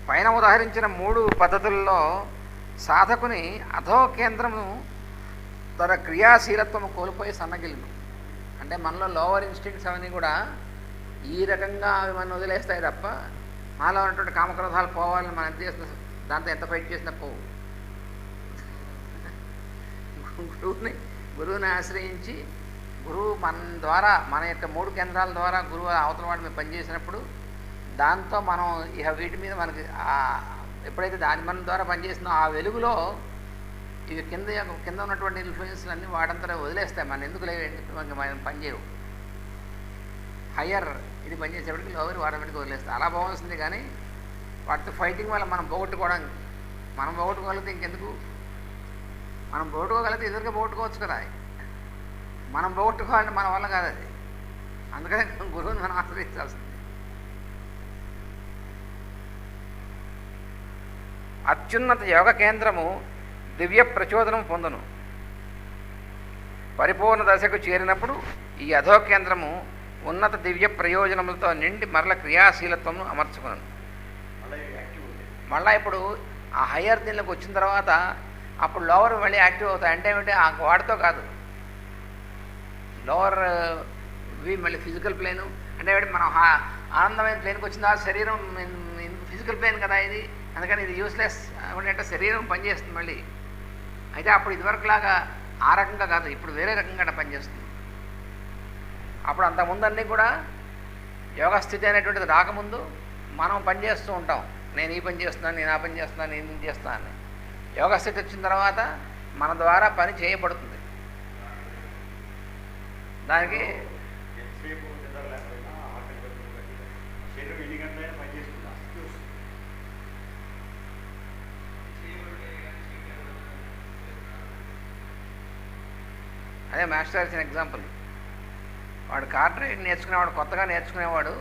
పైన ఉదాహరించిన 3 పద్ధతుల్లో సాధకుని అధో కేంద్రము తన క్రియాశీలత్వము కోల్పోయి సన్నగిల్లును. అంటే మనలో లోవర్ ఇన్స్టింక్ట్స్ అవన్నీ కూడా ఈ రకంగా అవి మనం వదిలేస్తాయి తప్ప మాలో ఉన్నటువంటి కామక్రోధాలు పోవాలని మనం ఎంత చేసిన దాంతో ఎంత ఫైట్ చేసినా పోవు. గురువుని ఆశ్రయించి గురువు మన ద్వారా మన యొక్క 3 కేంద్రాల ద్వారా గురువు అవతల వాడి మీద పనిచేసినప్పుడు దాంతో మనం ఇక వీటి మీద మనకి ఎప్పుడైతే దాని మన ద్వారా పనిచేస్తుందో ఆ వెలుగులో ఇవి కింద ఉన్నటువంటి ఇన్ఫ్లుయెన్స్లు అన్నీ వాడంతా వదిలేస్తాయి. మన ఎందుకు లేవేంటి మనం పనిచేయవు. హయ్యర్ ఇది పనిచేసేప్పటికి లోవర్ వాడబెట్టుకు వదిలేస్తాయి. అలా బాగుంటుంది. కానీ వాటితో ఫైటింగ్ వల్ల మనం పోగొట్టుకోగలిగితే ఇంకెందుకు, మనం పోగొట్టుకోగలిగితే ఎదురుగా పోగొట్టుకోవచ్చు కదా. మనం పోగొట్టుకోవాలంటే మన వల్ల కాదు అది. అందుకనే గురువుని మనం ఆశ్రయించాల్సింది. అత్యున్నత యోగ కేంద్రము దివ్య ప్రచోదనం పొందును. పరిపూర్ణ దశకు చేరినప్పుడు ఈ అధో కేంద్రము ఉన్నత దివ్య ప్రయోజనములతో నిండి మరల క్రియాశీలత్వము అమర్చుకున్నాను. మళ్ళీ ఇప్పుడు ఆ హయ్యర్ దీనిలోకి వచ్చిన తర్వాత అప్పుడు లోవర్ మళ్ళీ యాక్టివ్ అవుతాయి. అంటే ఏమిటి, ఆ వాడితో కాదు, లోవర్ మళ్ళీ ఫిజికల్ ప్లేను అంటే ఏమిటి, మనం ఆనందమైన ప్లేన్కి వచ్చిన తర్వాత శరీరం ఫిజికల్ ప్లేన్ కదా ఇది, అందుకని ఇది యూస్లెస్ అంటే శరీరం పనిచేస్తుంది మళ్ళీ. అయితే అప్పుడు ఇదివరకులాగా ఆ రకంగా కాదు, ఇప్పుడు వేరే రకంగా పనిచేస్తుంది. అప్పుడు అంతకుముందు అన్నీ కూడా యోగా స్థితి అనేటువంటిది రాకముందు మనం పనిచేస్తూ ఉంటాం. నేను ఈ పని చేస్తున్నాను, నేను ఆ పని చేస్తున్నాను, నేను ఇది చేస్తున్నాను. యోగా స్థితి వచ్చిన తర్వాత మన ద్వారా పని చేయబడుతుంది. దానికి అదే మాస్టర్ ఇచ్చిన ఎగ్జాంపుల్. వాడు కార్ డ్రైవింగ్ నేర్చుకునేవాడు, కొత్తగా నేర్చుకునేవాడు.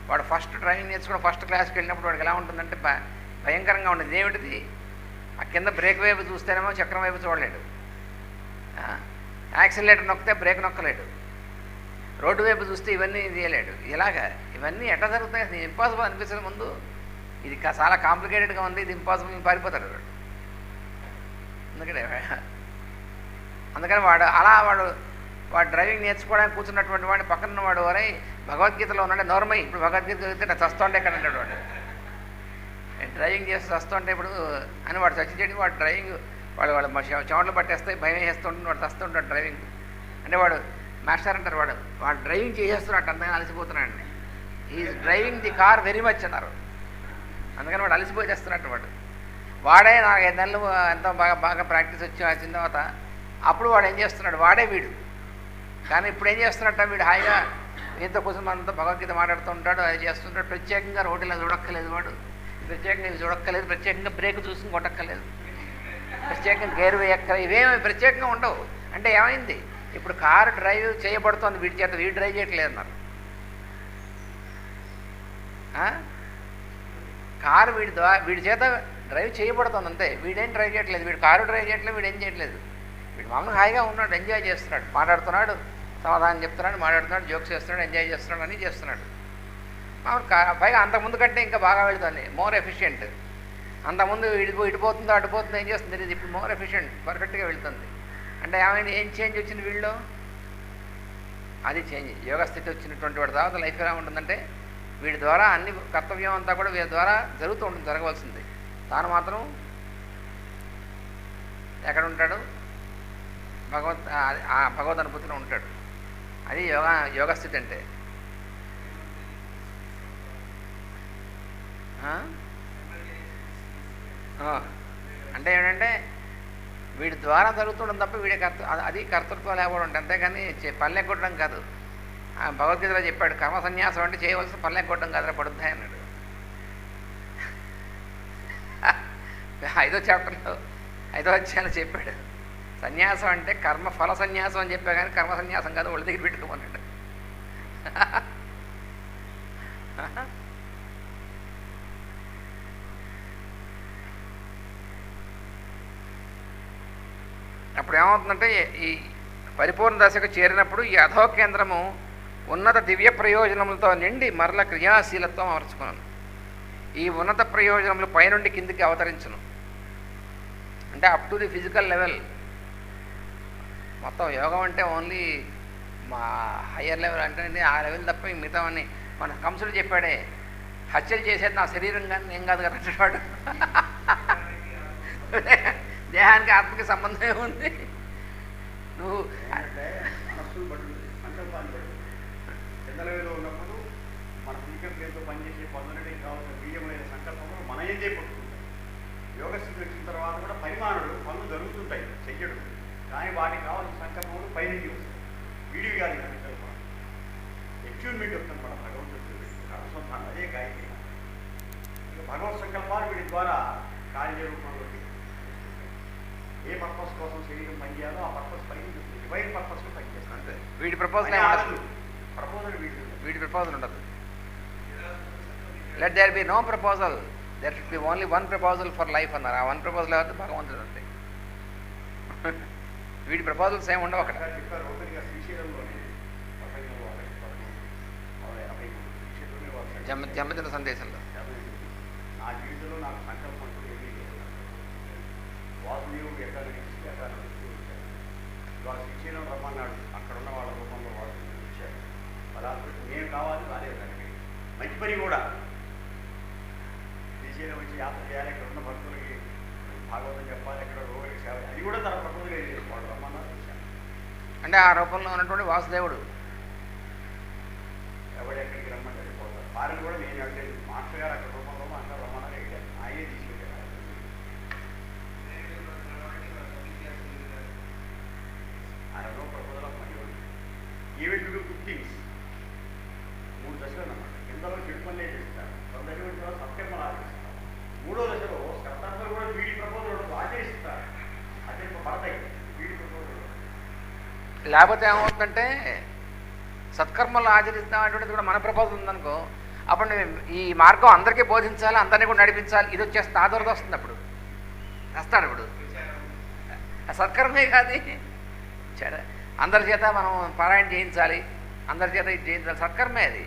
వాడు ఫస్ట్ డ్రైవింగ్ నేర్చుకుని ఫస్ట్ క్లాస్కి వెళ్ళినప్పుడు వాడికి ఎలా ఉంటుందంటే భయంకరంగా ఉండేది. ఏమిటిది, ఆ కింద బ్రేక్ వైపు చూస్తేనేమో చక్రం వైపు చూడలేడు, యాక్సిలేటర్ నొక్కితే బ్రేక్ నొక్కలేడు, రోడ్డు వైపు చూస్తే ఇవన్నీ తీయలేడు. ఇలాగా ఇవన్నీ ఎట్లా జరుగుతాయి, అసలు ఇంపాసిబుల్ అనిపిస్తుంది ముందు. ఇది చాలా కాంప్లికేటెడ్గా ఉంది, ఇది ఇంపాసిబుల్ పారిపోతాడు వాడు. అందుకని వాడు డ్రైవింగ్ నేర్చుకోవడానికి కూర్చున్నటువంటి వాడిని పక్కన వాడు వరే భగవద్గీతలో ఉన్నాడే నోర్మై, ఇప్పుడు భగవద్గీత చదివితే నాకు చస్తుంటే ఎక్కడ అంటాడు వాడు. డ్రైవింగ్ చేసి చస్తుంటే ఇప్పుడు అని వాడు చచ్చి వాడు డ్రైవింగ్ వాళ్ళు చెమటలు పట్టేస్తాయి, భయం వేస్తుంటే వాడు చస్తుంటాడు డ్రైవింగ్. అంటే వాడు మాస్టర్ అంటారు, వాడు డ్రైవింగ్ చేసేస్తున్నట్టు అంతగా అలసిపోతున్నాడండి. Is driving the car very much అన్నారు. అందుకని వాడు అలసిపోయి చేస్తున్నట్టు వాడే 4-5 నెలలు ఎంతో బాగా ప్రాక్టీస్ వచ్చిన తర్వాత అప్పుడు వాడు ఏం చేస్తున్నాడు, వాడే వీడు. కానీ ఇప్పుడు ఏం చేస్తున్నట్ట, వీడు హాయిగా ఇంత కోసం మనంతా భగవద్గీత మాట్లాడుతూ ఉంటాడు, అది చేస్తుంటాడు. ప్రత్యేకంగా రోడ్డులో చూడక్కర్లేదు, వాడు ప్రత్యేకంగా ఇవి చూడక్కర్లేదు, ప్రత్యేకంగా బ్రేక్ చూసుకుని కొట్టక్కర్లేదు, ప్రత్యేకంగా గేర్ వేయక్కర్లేదు, ఇవేమి ప్రత్యేకంగా ఉండవు. అంటే ఏమైంది, ఇప్పుడు కారు డ్రైవ్ చేయబడుతోంది వీడి చేత, వీడు డ్రైవ్ చేయట్లేదు అన్నారు. కారు వీడి చేత డ్రైవ్ చేయబడుతుంది అంతే, వీడేం డ్రైవ్ చేయట్లేదు, వీడు కారు డ్రైవ్ చేయట్లేదు, వీడు ఏం చేయట్లేదు. వీడు మామూలుగా హాయిగా ఉన్నాడు, ఎంజాయ్ చేస్తున్నాడు, మాట్లాడుతున్నాడు, సమాధానం చెప్తున్నాడు, మాట్లాడుతున్నాడు, జోక్స్ చేస్తున్నాడు, ఎంజాయ్ చేస్తున్నాడు, అని చేస్తున్నాడు. మామూలు పైగా అంతకుముందు కంటే ఇంకా బాగా వెళుతుంది, మోర్ ఎఫిషియెంట్. అంతకుముందు ఇడిపోతుందో అడిపోతుందో ఏం చేస్తుంది, ఇది ఇప్పుడు మోర్ ఎఫిషియెంట్, పర్ఫెక్ట్గా వెళుతుంది. అంటే ఏమైనా ఏం చేంజ్ వచ్చింది వీళ్ళలో, అది చేంజ్. యోగ స్థితి వచ్చినటువంటి వాడి తర్వాత లైఫ్ ఎలా ఉంటుందంటే వీడి ద్వారా అన్ని కర్తవ్యం అంతా కూడా వీడి ద్వారా జరుగుతూ ఉంటుంది, జరగవలసింది. తాను మాత్రం ఎక్కడ ఉంటాడు, భగవద్ అనుభూతిలో ఉంటాడు. అది యోగ స్థితి అంటే. అంటే ఏంటంటే వీడి ద్వారా జరుగుతుండడం తప్ప వీడి అది కర్తృత్వం లేకపోవడం ఉంటుంది, అంతేగాని పల్లె కొట్టడం కాదు. భగవద్గీతలో చెప్పాడు, కర్మ సన్యాసం అంటే చేయవలసిన పల్లె కొట్టడం కాదురా పడుద్దాయి అన్నాడు. 5వ చాప్టర్లో 5వ అధ్యాయంలో చెప్పాడు, సన్యాసం అంటే కర్మ ఫల సన్యాసం అని చెప్పా, కానీ కర్మ సన్యాసం కాదు, ఒళ్ళ దగ్గర పెట్టుకోమన్నాడు. అప్పుడు ఏమవుతుందంటే ఈ పరిపూర్ణ దశకు చేరినప్పుడు ఈ అధో కేంద్రము ఉన్నత దివ్య ప్రయోజనములతో నిండి మరల క్రియాశీలత్వం అమర్చుకున్నాను. ఈ ఉన్నత ప్రయోజనములు పైనుండి కిందికి అవతరించును. అంటే up to the physical level. మొత్తం యోగం అంటే ఓన్లీ మా హయ్యర్ లెవెల్ అంటే ఆ లెవెల్ తప్ప మిగతావన్నీ మన కంసుడు చెప్పాడే, హత్యలు చేసేది నా శరీరం కానీ ఏం కాదు కదా అంటాడు. దేహానికి ఆత్మకి సంబంధం ఏముంది, నువ్వు ఏంటంటే మనస్సును బట్టి సంకల్పాన్ని బట్టి చంద్రవేలో ఉన్నప్పుడు మన ఫిజికల్ ప్లేన్తో పనిచేసే పనులకి కావాల్సిన బీజమైన సంకల్పములు మన ఏందే పట్టుకుంటాయి. యోగ స్థితి వచ్చిన తర్వాత కూడా పరిమాణులు పనులు జరుగుతుంటాయి చెయ్యడు, కానీ వాటికి కావాల్సిన సంకల్పములు పైనుంచి వస్తాయి. వీడివి కాదు సంకల్పం, అచీవ్మెంట్ వస్తుంది మన భగవంతుడు అనుసంధానం. అదే గాయత్రి. ఇక భగవత్ సంకల్పాలు వీటి ద్వారా కార్యరూపంలో ఏ పర్పస్ కోసం శరీరం పనిచేయాలో ఆ పర్పస్ పనిచేస్తుంది. డివైన్ పర్పస్ పనిచేస్తుంది. వీడి ప్రపోజల్ ప్రపోజల్ వీడి ప్రపోజల్ ఉండదు. Let there be no proposal, there should be only one proposal for life అన్నారు. ఆ వన్ ప్రపోజల్ అయితే భగవంతుడు అంతే. వీడి ప్రపోజల్స్ ఏమి ఉండవు అక్కడ. చెప్పారు ఒకరిగా శ్రీశైలంలోనే జన్మదిన సందేశంలో నా జీవితంలో నాకు సంకల్పం అంటూ ఏమీ లేదు. వాసుదేవుడు ఎక్కడ నుంచి ఎక్కడ ఇవాళ శ్రీశైలం రమ్మన్నాడు, అక్కడ ఉన్న వాళ్ళ రూపంలో వాళ్ళు ఇచ్చారు. అలా నేను కావాలి రాలేదు దానికి. మంచి పని కూడా శ్రీశైలం వచ్చి యాత్ర చేయాలి, ఇక్కడ ఉన్న భక్తులకి భాగవతం చెప్పాలి, ఇక్కడ రోగులకి సేవ, అది కూడా తన ప్రపోజల్ లేదు. వాళ్ళు రమ్మన్నారు చూశాను. అంటే ఆ రూపంలో ఉన్నటువంటి వాసుదేవుడు ఎవడెక్కడికి రమ్మంటే పోతారు. వారిని కూడా నేను అడిగేది మాస్టర్ గారు అక్కడ రూపంలో అక్కడ రమ్మన్నారు అడిగాను. ఆయనే తీసుకెళ్ళారు. ఆయన proposal of money event to good things 3 దశలు అన్నమాట. కిందలో చెడు పనులే చేస్తారు, కొంత దశలో సత్కర్మలు ఆచరిస్తారు. 3వ దశలో సత్కర్మలు కూడా వీడి ప్రపోజల్ ఆచరిస్తారు, ఆచరింపబడతాయి వీడి ప్రపోజల్. లేకపోతే ఏమవుతుందంటే సత్కర్మలు ఆచరిస్తాం అటువంటిది కూడా మన ప్రపోజల్ ఉందనుకో, అప్పుడు ఈ మార్గం అందరికీ బోధించాలి, అందరినీ కూడా నడిపించాలి, ఇది వచ్చేస్తే ఆదరణ వస్తుంది. అప్పుడు వస్తాడు. ఇప్పుడు సత్కర్మే కాదు, అందరి చేత మనం పారాయణ చేయించాలి, అందరి చేత ఇది చేయించాలి, సత్కర్మే అది.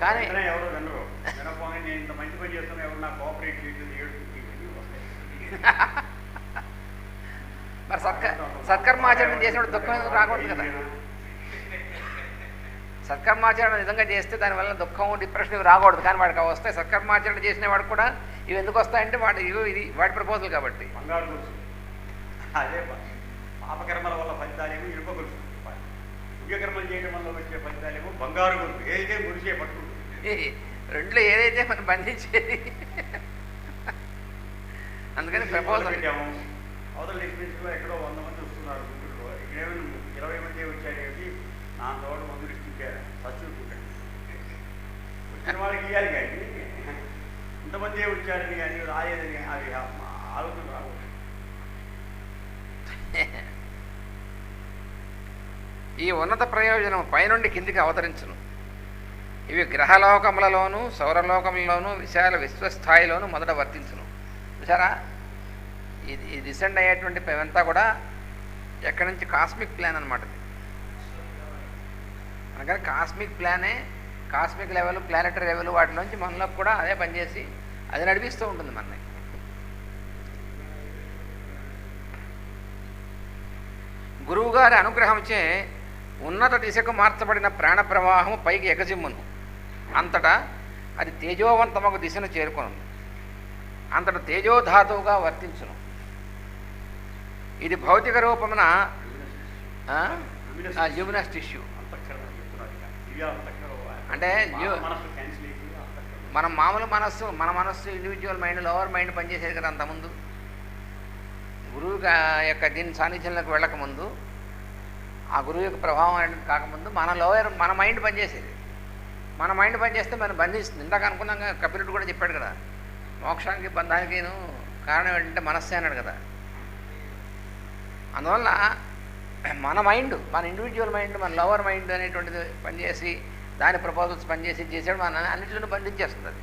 కానీ ఎవరో వినరు, వినకపోతే నేను ఇంత మంచి పని చేస్తున్నా ఎవరు నాకు కోఆపరేట్ చేయలేదు మరి సత్కర్మాచరణ చేసినప్పుడు దుఃఖం ఎందుకు రాకూడదు కదా. సత్కర్మాచరణ నిజంగా చేస్తే దానివల్ల దుఃఖం, డిప్రెషన్ ఇవి రాకూడదు, కానీ వాడికి వస్తాయి. సత్కర్మాచరణ చేసిన వాడు కూడా ఇవి ఎందుకు వస్తాయంటే వాడు ఇది వాడి ప్రపోజల్ కాబట్టి. బంగారు గొలుసు అదే పాపకర్మల వల్ల ఫలితాలేమో ఇనుప గొలుసు, పుణ్యకర్మలు చేయడం వల్ల వచ్చే ఫలితాలేమో బంగారు గొలుసు. ఏదైతే గురిసే పట్టుకుంటుంది, రెండులో ఏదైతే మనం బంధించేది. అందుకని ప్రపోజల్ పెట్టాము. అవతల ఎక్స్పీరియన్స్లో ఎక్కడో 100 మంది వస్తున్నారు గుంటూరులో, ఇక్కడేమో 20 మంది వచ్చారు. ఏమిటి నా తోడు మందులు ఇస్తుంటారు, సచ్చుకుంటాడు. వచ్చిన వాళ్ళకి ఇవ్వాలి, కానీ ఇంతమంది వచ్చారని కానీ రాలేదని అది ఆలోచన రాకూడదు. ఈ ఉన్నత ప్రయోజనం పైనుండి కిందికి అవతరించును. ఇవి గ్రహలోకములలోనూ సౌరలోకములలోనూ విశాల విశ్వస్థాయిలోనూ మొదట వర్తించును. చూసారా, ఇది డిసెండ్ అయ్యేటువంటి ఇవంతా కూడా ఎక్కడి నుంచి కాస్మిక్ ప్లాన్ అనమాట. అందుకని కాస్మిక్ ప్లానే, కాస్మిక్ లెవెల్, ప్లానెటరీ లెవెల్, వాటిలోంచి మనలో కూడా అదే పనిచేసి అది నడిపిస్తూ ఉంటుంది మనని. గురువుగారి అనుగ్రహంచే ఉన్నత దిశకు మార్చబడిన ప్రాణ ప్రవాహము పైకి ఎగజిమ్మును. అంతటా అది తేజోవంతమకు దిశను చేరుకొను. అంతటా తేజోధాతువుగా వర్తించును. ఇది భౌతిక రూపమున ల్యూమినస్ టిష్యూ. అంటే మన మామూలు మనస్సు, మన మనస్సు ఇండివిజువల్ మైండ్, లోవర్ మైండ్ పనిచేసేది కదా అంతకుముందు. గురువు యొక్క దీని సాన్నిధ్యంలోకి వెళ్ళకముందు, ఆ గురువు యొక్క ప్రభావం అనేది కాకముందు మన మైండ్ పనిచేసేది. మన మైండ్ పనిచేస్తే మనం బంధిస్తుంది. ఇందాక అనుకున్నాం, కపిలుడు కూడా చెప్పాడు కదా, మోక్షానికి బంధానికి కారణం ఏంటంటే మనస్సే అన్నాడు కదా. అందువల్ల మన మైండ్, మన ఇండివిజువల్ మైండ్, మన లోవర్ మైండ్ అనేటువంటిది పనిచేసి దాని ప్రపోజల్స్ పనిచేసి చేసాడు మన అన్నింటిలో బంధించేస్తుంది అది.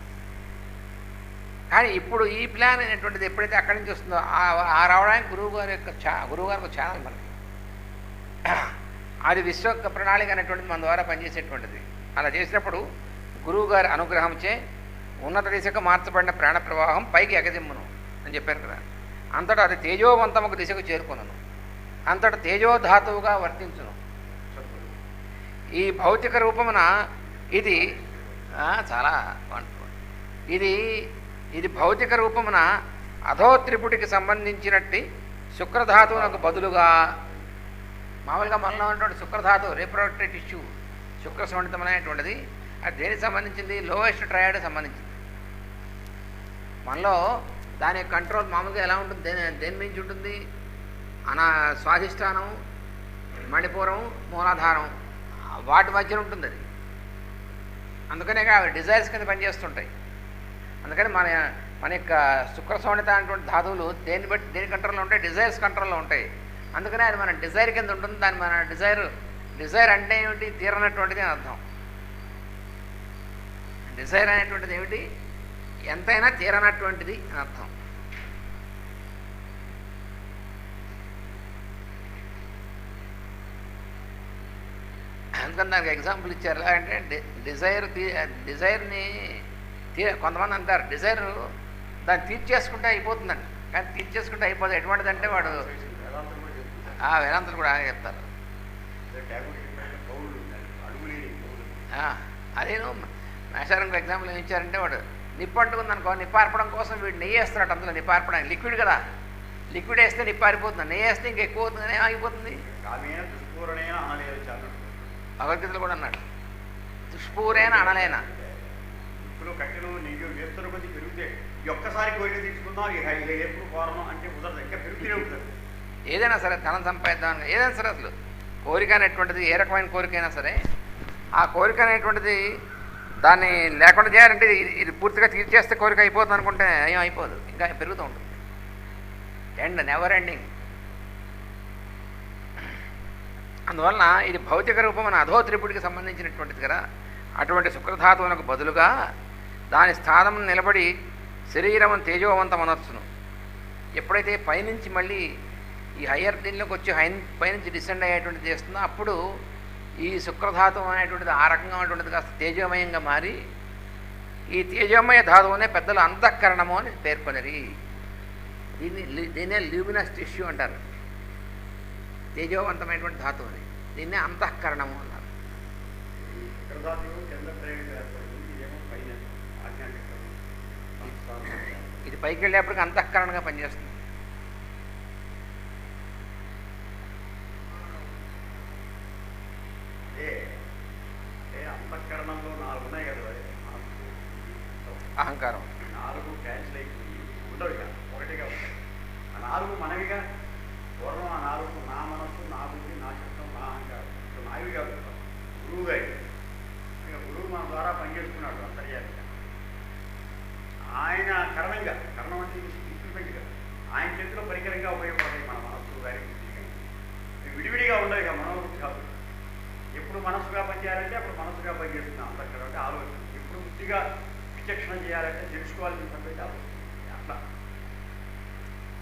కానీ ఇప్పుడు ఈ ప్లాన్ అనేటువంటిది ఎప్పుడైతే అక్కడి నుంచి వస్తుందో ఆ రావడానికి గురువుగారికి ఒక ఛానల్ మనకి. అది విశ్వ ప్రణాళిక అనేటువంటిది మన ద్వారా పనిచేసేటువంటిది. అలా చేసినప్పుడు గురువుగారి అనుగ్రహంచే ఉన్నత దిశకు మార్చబడిన ప్రాణ ప్రవాహం పైకి ఎగజిమ్మును అని చెప్పారు కదా. అంతటా అది తేజోవంతముకు దిశకు చేరుకొనును. అంతటా తేజోధాతువుగా వర్తించును. ఈ భౌతిక రూపమున ఇది చాలా ఇది భౌతిక రూపమున అధోత్రిపుటికి సంబంధించినట్టి శుక్రధాతువునకు బదులుగా మామూలుగా మనలో ఉన్నటువంటి శుక్రధాతు రీప్రొడక్టివ్ టిష్యూ శుక్రశోణితమైనటువంటిది అది దేనికి సంబంధించింది? లోయెస్ట్ ట్రయాడ్ సంబంధించింది. మనలో దాని యొక్క కంట్రోల్ మామూలుగా ఎలా ఉంటుంది? దేని నుంచి ఉంటుంది? స్వాధిష్టానం, మణిపూరం, మూలాధారం వాటి మధ్యన ఉంటుంది అది. అందుకనే అవి డిజైర్స్ కింద పనిచేస్తుంటాయి. అందుకని మన యొక్క శుక్రశోణిత అనేటువంటి ధాతువులు దేని కంట్రోల్లో ఉంటాయి? డిజైర్స్ కంట్రోల్లో ఉంటాయి. అందుకనే అది మన డిజైర్ కింద ఉంటుంది. దాన్ని మన డిజైర్ అంటే ఏమిటి? తీరనటువంటిది అని అర్థం. డిజైర్ అనేటువంటిది ఏమిటి? ఎంతైనా తీరనటువంటిది అని అర్థం. అందుకని దానికి ఎగ్జాంపుల్ ఇచ్చారు. ఎలా అంటే డిజైర్ని కొంతమంది అంటారు డిజైర్ దాన్ని తీర్చేసుకుంటే అయిపోతుందండి. కానీ తీర్చేసుకుంటే అయిపోతుంది. ఎటువంటిదంటే వాడు వేదాంతులు కూడా చెప్తారు. అదేను మేషారంలో ఎగ్జాంపుల్ ఏమి ఇచ్చారంటే వాడు నిప్పు అంటుకుంది అనుకో, నిప్పు ఆర్పడం కోసం వీడు నెయ్యి వేస్తున్నాడు. అందులో నిప్పు ఆర్పడానికి లిక్విడ్ కదా, లిక్విడ్ వేస్తే నిప్పు ఆరిపోతుంది. నెయ్యి వేస్తే ఇంకా ఎక్కువ అవుతుంది. ఏమైపోతుంది? భగవద్గీతలో కూడా అన్నాడు దుష్పూరేణ అనలేనా. ఇప్పుడు కట్టెలు నీళ్ళు వేస్తున్న కొద్ది పెరిగితే ఒక్కసారి కోరిక తీసుకుందాం ఎప్పుడు కోరడం అంటే కుదరదు, ఇంకా పెరుగుతూనే ఉంటుంది. ఏదైనా సరే ధనం సంపాదిద్దాం, ఏదైనా సరే అసలు కోరిక అనేటువంటిది ఏ రకమైన కోరికైనా సరే ఆ కోరిక అనేటువంటిది దాన్ని లేకుండా చేయాలంటే ఇది పూర్తిగా తీర్చేస్తే కోరిక అయిపోతుంది అనుకుంటే ఏం అయిపోదు, ఇంకా పెరుగుతూ ఉంటుంది. Never ending. అందువలన ఇది భౌతిక రూపమైన అధోత్రిపుడికి సంబంధించినటువంటిది కదా. అటువంటి శుక్రధాతువులకు బదులుగా దాని స్థానం నిలబడి శరీరం తేజోవంతమనర్చును. ఎప్పుడైతే పైనుంచి మళ్ళీ ఈ హయ్యర్ దీనిలోకి వచ్చి పైనుంచి డిసెండ్ అయ్యేటువంటిది చేస్తుందో అప్పుడు ఈ శుక్రధాతువు అనేటువంటిది ఆ రకంగా ఉన్నటువంటిది కాస్త తేజోమయంగా మారి ఈ తేజోమయ ధాతువునే పెద్దలు అంతఃకరణము అని పేర్కొనరి. దీన్నే ల్యూమినస్ టిష్యూ అంటారు. తేజోవంతమైనటువంటి ధాతువుని దీన్నే అంతఃకరణము అన్నారు. ఇది పైకి వెళ్ళేప్పటికి అంతఃకరణగా పనిచేస్తుంది. అంతఃకరణంలో 4 ఉన్నాయి కదా, అహంకారం 4 క్యాన్సిల్ అయిపోయి ఉండవు, ఇక ఒకటిగా ఉంటాయి. ఆ 4 మనవిగా. పూర్వం ఆ 4 నా మనస్సు, నా బుద్ధి, నా చిత్తం, నా అహంకారం. ఇప్పుడు నావిగా గురువు గారి ఇక గురువు మన ద్వారా పనిచేస్తున్నాడు అంతర్యామిగా. ఆయన కరణం అంటే ఇన్స్ట్రుమెంట్గా ఆయన చేతిలో పరికరంగా ఉపయోగపడతాయి మన మనస్సు గారి బుద్ధి కానీ. విడివిడిగా ఉండవు ఇక మనోబుద్ధి కాదు. ఎప్పుడు మనస్సుగా పనిచేయాలంటే అప్పుడు మనస్సుగా పనిచేస్తున్నాం అంతఃకరణం అంటే ఆలోచన. ఎప్పుడు బుద్ధిగా విచక్షణ చేయాలంటే తెలుసుకోవాల్సినటువంటి ఆలోచన. అట్లా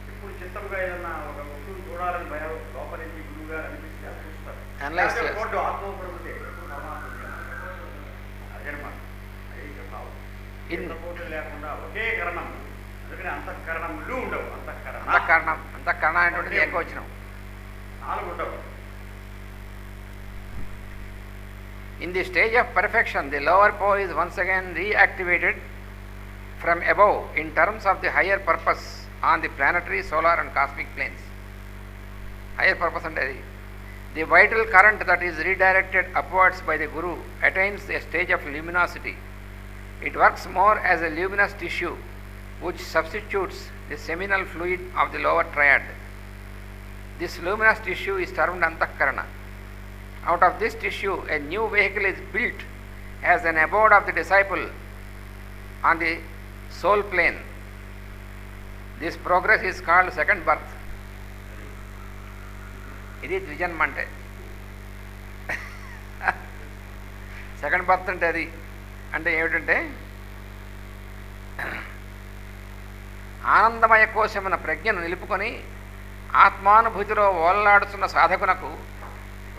ఇప్పుడు చిత్తంగా ఏదన్నా ఒక వస్తువును చూడాలని భయం లోపల నుంచి గురువుగా అనిపిస్తే అది చూస్తారు. ఆత్మపడితే ఎప్పుడు పరమాత్మ అదనమాట. అదే భావం. పోటీ లేకుండా ఒకే కరణం. అందుకని అంతఃకరణములు ఉండవు. అంతఃకరణ అనేటువంటిది ఏకవచనం. 4 ఉండవు. In the stage of perfection, the lower pole is once again reactivated from above in terms of the higher purpose on the planetary, solar and cosmic planes. Higher purpose and the vital current that is redirected upwards by the Guru attains a stage of luminosity. It works more as a luminous tissue which substitutes the seminal fluid of the lower triad. This luminous tissue is termed Antahkarana. Out of this tissue, a new vehicle is built as an abode of the disciple on the soul plane. This progress is called second birth. ఇది ద్విజన్మ అంటే. Second birth అంటే అది అంటే ఏమిటంటే ఆనందమయ కోశమున ప్రజ్ఞను నిలుపుకొని ఆత్మానుభూతిలో ఓలలాడుతున్న సాధకునకు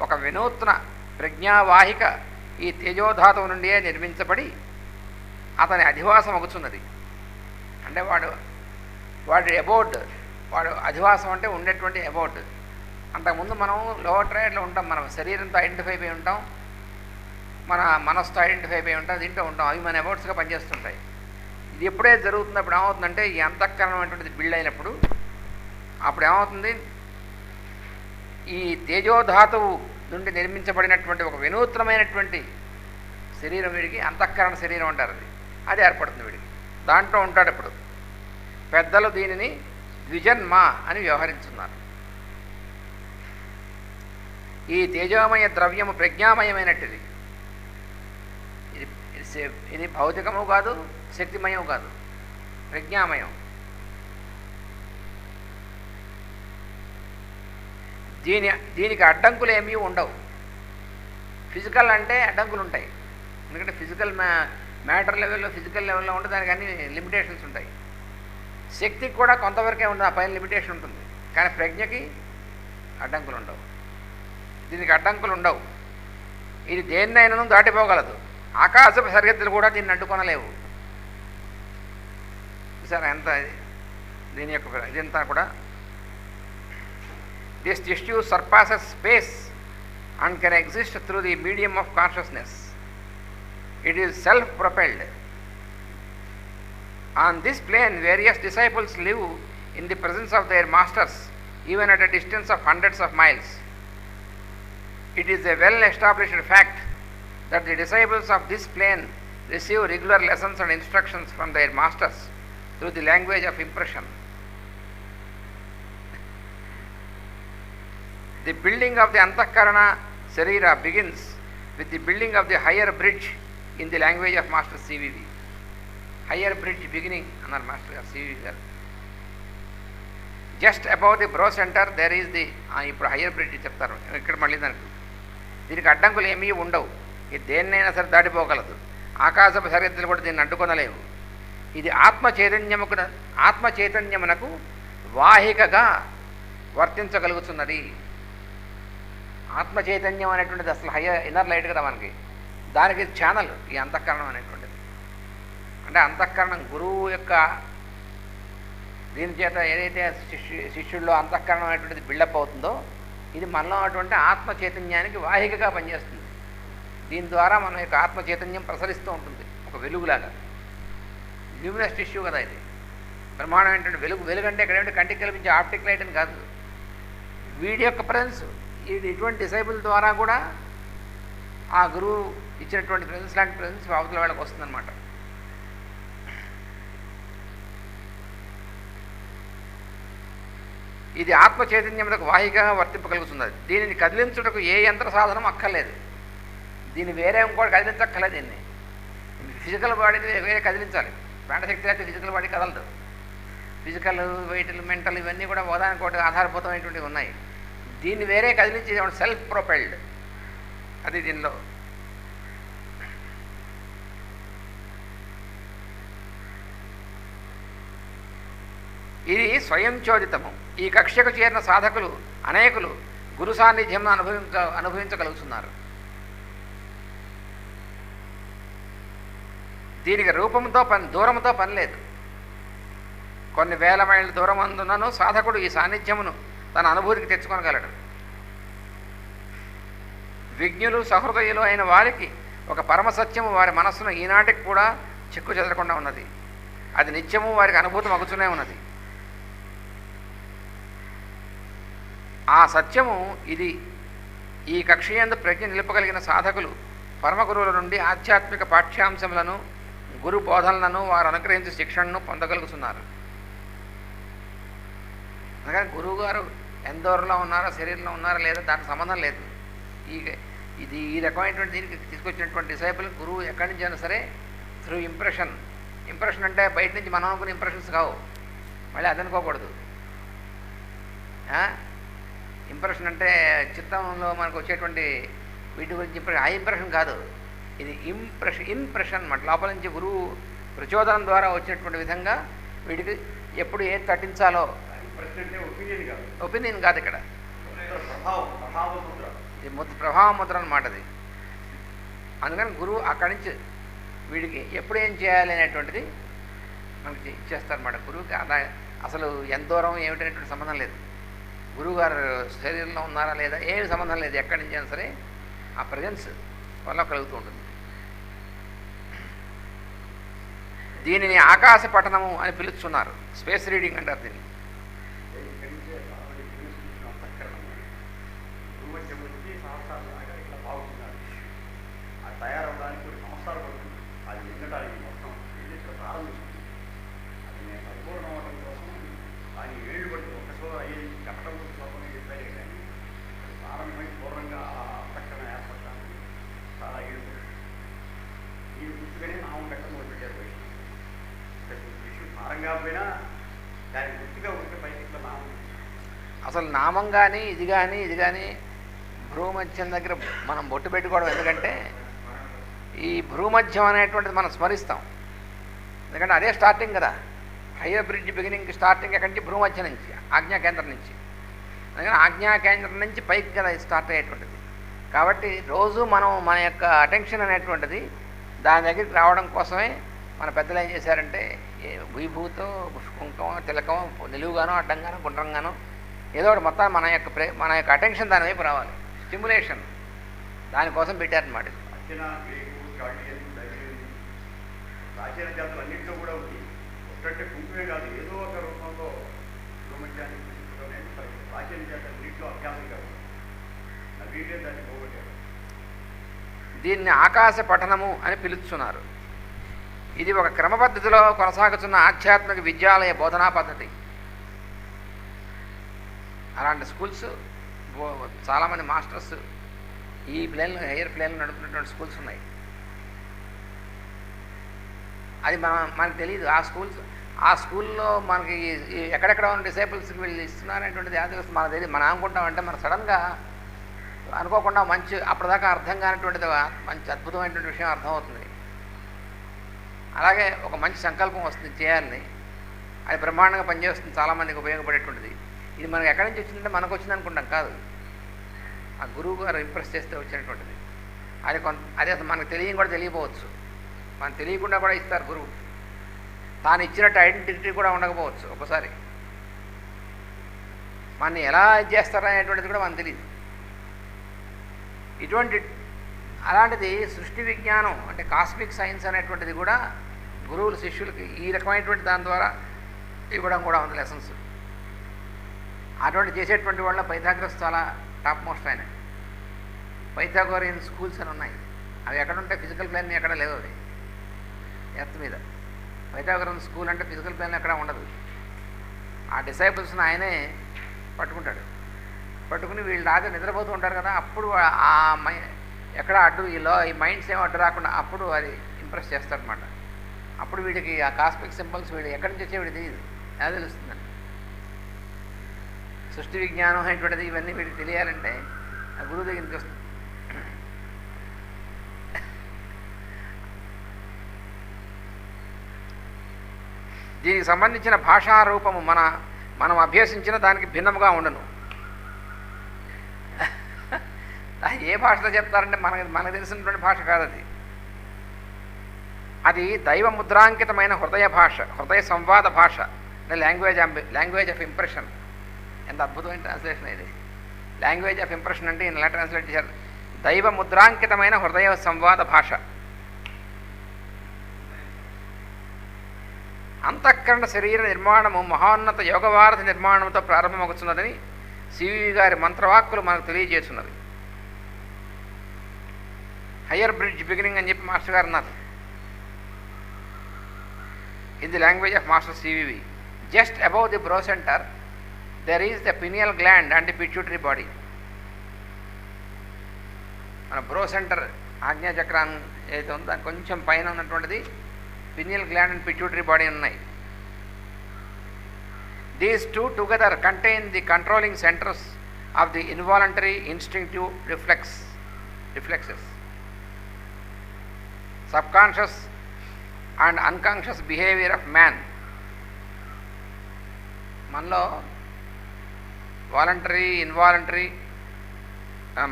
ఒక వినూత్న ప్రజ్ఞావాహిక ఈ తేజోధాతువు నుండియే నిర్మించబడి అతని అధివాసం అగుతున్నది. అంటే వాడి అబౌట్, వాడు అధివాసం అంటే ఉండేటువంటి అబౌట్. అంతకుముందు మనం లోవర్ ట్రయడ్లో ఉంటాం, మనం శరీరంతో ఐడెంటిఫై అయిపోయి ఉంటాం, మన మనస్సుతో ఐడెంటిఫై అయిపోయి ఉంటాం, దీంట్లో ఉంటాం. అవి మన అబౌట్స్గా పనిచేస్తుంటాయి. ఇది ఎప్పుడైతే జరుగుతున్నప్పుడు ఏమవుతుందంటే ఈ అంతఃకరణం అనేటువంటిది బిల్డ్ అయినప్పుడు అప్పుడు ఏమవుతుంది, ఈ తేజోధాతువు నుండి నిర్మించబడినటువంటి ఒక వినూత్నమైనటువంటి శరీరం వీడికి అంతఃకరణ శరీరం అంటారు. అది ఏర్పడుతుంది వీడికి. దాంట్లో ఉంటాడు. ఇప్పుడు పెద్దలు దీనిని ద్విజన్మ అని వ్యవహరిస్తున్నారు. ఈ తేజోమయ ద్రవ్యము ప్రజ్ఞామయమైనట్టుది. ఇది భౌతికము కాదు, శక్తిమయం కాదు, ప్రజ్ఞామయం. దీనికి అడ్డంకులు ఏమీ ఉండవు. ఫిజికల్ అంటే అడ్డంకులు ఉంటాయి. ఎందుకంటే ఫిజికల్ మ్యాటర్ లెవెల్లో, ఫిజికల్ లెవెల్లో ఉంటే దానికి అన్ని లిమిటేషన్స్ ఉంటాయి. శక్తికి కూడా కొంతవరకే ఉంటుంది, ఆ పైన లిమిటేషన్ ఉంటుంది. కానీ ప్రజ్ఞకి అడ్డంకులు ఉండవు. దీనికి అడ్డంకులు ఉండవు. ఇది దేన్నైనాను దాటిపోగలదు. ఆకాశపు సరిహద్దులు కూడా దీన్ని అడ్డుకొనలేవు. సార్ ఎంత దీని యొక్క ఇదంతా కూడా this tissue surpasses space and can exist through the medium of consciousness. It is self-propelled. On this plane, various disciples live in the presence of their masters, even at a distance of hundreds of miles. It is a well-established fact that the disciples of this plane receive regular lessons and instructions from their masters through the language of impression. The building of the Antahkarana Sharira begins with the building of the higher bridge in the language of Master CVV. Higher bridge beginning another Master CVV garu. Just above the brow center there is the ఇప్పుడు higher bridge చెప్తారు. ఇక్కడ మళ్ళీ దీనికి అడ్డంకులు ఏమీ ఉండవు. ఇది దేన్నైనా సరే దాటిపోగలదు. ఆకాశపు సరిహద్దులు కూడా దీన్ని అడ్డుకొనలేవు. ఇది ఆత్మ చైతన్యమునకు వాహికగా వర్తించగలుగుతున్నది. ఆత్మ చైతన్యం అనేటువంటిది అసలు ఇన్నర్ లైట్ కదా మనకి. దానికి ఛానల్ ఈ అంతఃకరణం అనేటువంటిది. అంటే అంతఃకరణం గురువు యొక్క దీని చేత ఏదైతే శిష్యుల్లో అంతఃకరణం అనేటువంటిది బిల్డప్ అవుతుందో ఇది మనలో అటువంటి ఆత్మ చైతన్యానికి వాహికగా పనిచేస్తుంది. దీని ద్వారా మన యొక్క ఆత్మ చైతన్యం ప్రసరిస్తూ ఉంటుంది ఒక వెలుగులాగా. ల్యూమినస్ టిష్యూ కదా ఇది. బ్రహ్మాండమైనటువంటి వెలుగు అంటే ఇక్కడ ఏమిటి కంటికి కల్పించే ఆప్టిక్ లైట్ అని కాదు. వీడి యొక్క ప్రెజెన్స్ ఇటువంటి డిసైబుల్ ద్వారా కూడా ఆ గురువు ఇచ్చినటువంటి ప్రెజెన్స్ లాంటి ప్రెజెన్స్ అవతల వాళ్ళకి వస్తుందన్నమాట. ఇది ఆత్మ చైతన్యములకు వాహికగా వర్తింపగలుగుతున్నది. దీనిని కదిలించుటకు ఏ యంత్ర సాధనం అక్కర్లేదు. దీన్ని వేరే ఇంకోటి కదిలించక్కర్లేదు. దీన్ని ఫిజికల్ బాడీని వేరే కదిలించాలి. ప్రాణశక్తి అయితే ఫిజికల్ బాడీ కదలదు. ఫిజికల్, వెయిటల్, మెంటల్ ఇవన్నీ కూడా ఒకదానికోటి ఆధారభూతమైనటువంటివి ఉన్నాయి. దీన్ని వేరే కదిలించేది సెల్ఫ్ ప్రొపెల్డ్. అది దీనిలో ఇది స్వయంచోదితము. ఈ కక్ష్యకు చేరిన సాధకులు అనేకులు గురు సాన్నిధ్యం అనుభవించగలుగుతున్నారు. దీనికి రూపంతో దూరంతో పని లేదు. కొన్ని వేల మైళ్ళ దూరం అందునను సాధకుడు ఈ సాన్నిధ్యమును తన అనుభూతికి తెచ్చుకోగలడు. విజ్ఞులు సహృదయులు అయిన వారికి ఒక పరమసత్యము వారి మనస్సును ఈనాటికి కూడా చిక్కు చెదరకుండా ఉన్నది. అది నిత్యము వారికి అనుభూతి మగుతూనే ఉన్నది. ఆ సత్యము ఇది. ఈ కక్షయందు ప్రజ్ఞ నిలుపగలిగిన సాధకులు పరమగురువుల నుండి ఆధ్యాత్మిక పాఠ్యాంశములను, గురు బోధనలను, వారు అనుగ్రహించే శిక్షణను పొందగలుగుతున్నారు. అందుకని గురువుగారు ఎంత దూరంలో ఉన్నారో, శరీరంలో ఉన్నారో లేదా దానికి సంబంధం లేదు. ఈ రకమైనటువంటి దీనికి తీసుకొచ్చినటువంటి డిసైపుల్ గురువు ఎక్కడి నుంచి అయినా సరే త్రూ ఇంప్రెషన్ అంటే బయట నుంచి మనం అనుకునే ఇంప్రెషన్స్ కావు. మళ్ళీ అది అనుకోకూడదు. ఇంప్రెషన్ అంటే చిత్తంలో మనకు వచ్చేటువంటి వీటి గురించి ఆ ఇంప్రెషన్ కాదు. ఇది ఇంప్రెషన్ అన్నమాట. లోపల నుంచి గురువు ప్రచోదనం ద్వారా వచ్చినటువంటి విధంగా వీటికి ఎప్పుడు ఏది తట్టించాలో. ఒపీనియన్ కాదు ఇక్కడ. ఇది ప్రభావ ముద్ర అన్నమాట. అది అందుకని గురువు అక్కడి నుంచి వీడికి ఎప్పుడు ఏం చేయాలి అనేటువంటిది మనకి ఇచ్చేస్తారన్నమాట. గురువుకి అసలు ఎంత దూరం ఏమిటనేటువంటి సంబంధం లేదు. గురువుగారు శరీరంలో ఉన్నారా లేదా ఏమి సంబంధం లేదు. ఎక్కడి నుంచి అయినా సరే ఆ ప్రజెన్స్ వల్ల కలుగుతూ ఉంటుంది. దీనిని ఆకాశ పఠనము అని పిలుస్తున్నారు. స్పేస్ రీడింగ్ అంటారు దీన్ని. తయారవడానికి కొన్ని సంవత్సరాలు పడుతుంది. అది ఎన్నడానికి మొత్తం వెళ్ళి ఇక్కడ ప్రారంభిస్తుంది. అది నేను పరిపూర్ణం అవ్వడం కోసం దాని ఏళ్ళు పడుతుంది. ఒకసారి అయ్యేది కట్టడం కోసం చెప్పారే కానీ అది ప్రారంభమై పూర్వంగా పట్టణ ఏర్పడడానికి చాలా ఏళ్ళు పడుతుంది. ఈ గుర్తుగానే నామం పెట్టడం మొదలుపెట్టారు వైష్ణవం. విషయం భారంగా పోయినా దాని గుర్తుగా ఉంటే పైకి ఇట్లా నామం. అసలు నామం కానీ ఇది కానీ భ్రూమధ్యం దగ్గర మనం బొట్టు పెట్టుకోవడం. ఎందుకంటే ఈ భ్రూమధ్యం అనేటువంటిది మనం స్మరిస్తాం. ఎందుకంటే అదే స్టార్టింగ్ కదా. హయ్యర్ బ్రిడ్జ్ బిగినింగ్ స్టార్టింగ్ ఎక్కడి నుంచి? భ్రూమధ్యం నుంచి, ఆజ్ఞాకేంద్రం నుంచి. అందుకని ఆజ్ఞాకేంద్రం నుంచి పైకి కదా స్టార్ట్ అయ్యేటువంటిది. కాబట్టి రోజు మనం మన యొక్క అటెన్షన్ అనేటువంటిది దాని దగ్గరికి రావడం కోసమే మన పెద్దలు ఏం చేశారంటే విభూతో కుంకం తిలకం నిలువుగానో అడ్డంగానో గుండ్రంగానో ఏదో ఒకటి మొత్తం మన యొక్క అటెన్షన్ దాని వైపు రావాలి. స్టిమ్యులేషన్ దానికోసం పెట్టారన్నమాట. అర్చన, గ్రీకు, చాళుక్యులు, దైర్యులు, ప్రాచీన జాతులు అన్నింటిలో కూడా ఉంది. ఒకటంటే కుంకుమే కాదు, ఏదో ఒక రూపంలో భూమధ్యాన్ని తీసుకుంటాం అనేది ప్రాచీన జాతులు అన్నింటిలో అభ్యాసంగా ఉంది. నవీనే దాన్ని పోగొట్టారు. దీన్ని ఆకాశ పఠనము అని పిలుస్తున్నారు. ఇది ఒక క్రమ పద్ధతిలో కొనసాగుతున్న ఆధ్యాత్మిక విద్యాలయ బోధనా పద్ధతి. అలాంటి స్కూల్స్ చాలామంది మాస్టర్స్ ఈ ప్లేన్లు హైయర్ ప్లేన్లు నడుపుతున్నటువంటి స్కూల్స్ ఉన్నాయి. అది మనకు తెలియదు. ఆ స్కూల్లో మనకి ఎక్కడెక్కడ ఉన్న డిసేబుల్స్కి వీళ్ళు ఇస్తున్నారనేటువంటిది అది మనకు తెలియదు. మనం అనుకుంటామంటే మన సడన్గా అనుకోకుండా మంచి అప్పటిదాకా అర్థం కానిటువంటిది మంచి అద్భుతమైనటువంటి విషయం అర్థమవుతుంది. అలాగే ఒక మంచి సంకల్పం వస్తుంది చేయాలని, అది బ్రహ్మాండంగా పనిచేస్తుంది, చాలామందికి ఉపయోగపడేటువంటిది. ఇది మనకు ఎక్కడి నుంచి వచ్చిందంటే మనకు వచ్చింది అనుకుంటాం, కాదు, ఆ గురువు గారు ఇంప్రెస్ చేస్తే వచ్చినటువంటిది. అది అసలు మనకు తెలియకపోవచ్చు. మనకు తెలియకుండా కూడా ఇస్తారు గురువు. తాను ఇచ్చినట్టు ఐడెంటిటీ కూడా ఉండకపోవచ్చు. ఒకసారి మనని ఎలా చేస్తారా అనేటువంటిది కూడా మనకు తెలియదు. అలాంటిది సృష్టి విజ్ఞానం అంటే కాస్మిక్ సైన్స్ అనేటువంటిది కూడా గురువులు శిష్యులకి ఈ రకమైనటువంటి దాని ద్వారా ఇవ్వడం కూడా ఉంది లెసన్స్. అటువంటి చేసేటువంటి వాళ్ళ పైథాగరస్ చాలా టాప్ మోస్ట్ ఆయన. పైథాగోరియన్ స్కూల్స్ అని ఉన్నాయి. అవి ఎక్కడ ఉంటాయి? ఫిజికల్ ప్లేన్ ఎక్కడ లేవు. అవి ఎర్త్ మీద. పైథాగోరియన్ స్కూల్ అంటే ఫిజికల్ ప్లేన్ ఎక్కడ ఉండదు. ఆ డిసైపుల్స్ని ఆయనే పట్టుకుని వీళ్ళు రాగా నిద్రపోతూ ఉంటారు కదా, అప్పుడు ఎక్కడ అడ్డు ఈ మైండ్స్ ఏమో అడ్డు రాకుండా అప్పుడు అది ఇంప్రెస్ చేస్తారనమాట. అప్పుడు వీడికి ఆ కాస్మిక్ సింబల్స్ వీడు ఎక్కడి నుంచి వచ్చే వీడికి తెలియదు, ఎలా తెలుస్తుందని. సృష్టి విజ్ఞానం అనేటువంటిది ఇవన్నీ వీడికి తెలియాలంటే ఆ గురువు దగ్గరికి వస్తుంది. దీనికి సంబంధించిన భాషా రూపము మనం అభ్యసించిన దానికి భిన్నముగా ఉండను. ఏ భాషలో చెప్తారంటే మనకు తెలిసినటువంటి భాష కాదు అది. అది దైవ ముద్రాంకితమైన హృదయ భాష, హృదయ సంవాద భాష, అంటే లాంగ్వేజ్ ఆఫ్ ఇంప్రెషన్. ఎంత అద్భుతమైన ట్రాన్స్లేషన్ ఇది. లాంగ్వేజ్ ఆఫ్ ఇంప్రెషన్ అంటే ఇలా ట్రాన్స్లేట్ చేశారు, దైవ ముద్రాంకితమైన హృదయ సంవాద భాష. అంతఃకరణ శరీర నిర్మాణము మహోన్నత యోగవారధి నిర్మాణంతో ప్రారంభమవుతున్నదని సివి గారి మంత్రవాక్కులు మనకు తెలియజేస్తున్నది. హయ్యర్ బ్రిడ్జ్ బిగినింగ్ అని చెప్పి మాస్టర్ గారు అన్నారు. In the language of master CVV, just above the brow center there is the pineal gland and the pituitary body. మన బ్రో సెంటర్ ఆజ్ఞాచక్రాన్ని ఏదైతే ఉందో దాని కొంచెం పైన ఉన్నటువంటిది pineal gland and pituitary body ఉన్నాయి. These two together contain the controlling centers of the involuntary instinctive reflexes, subconscious and unconscious behaviour of man. మనలో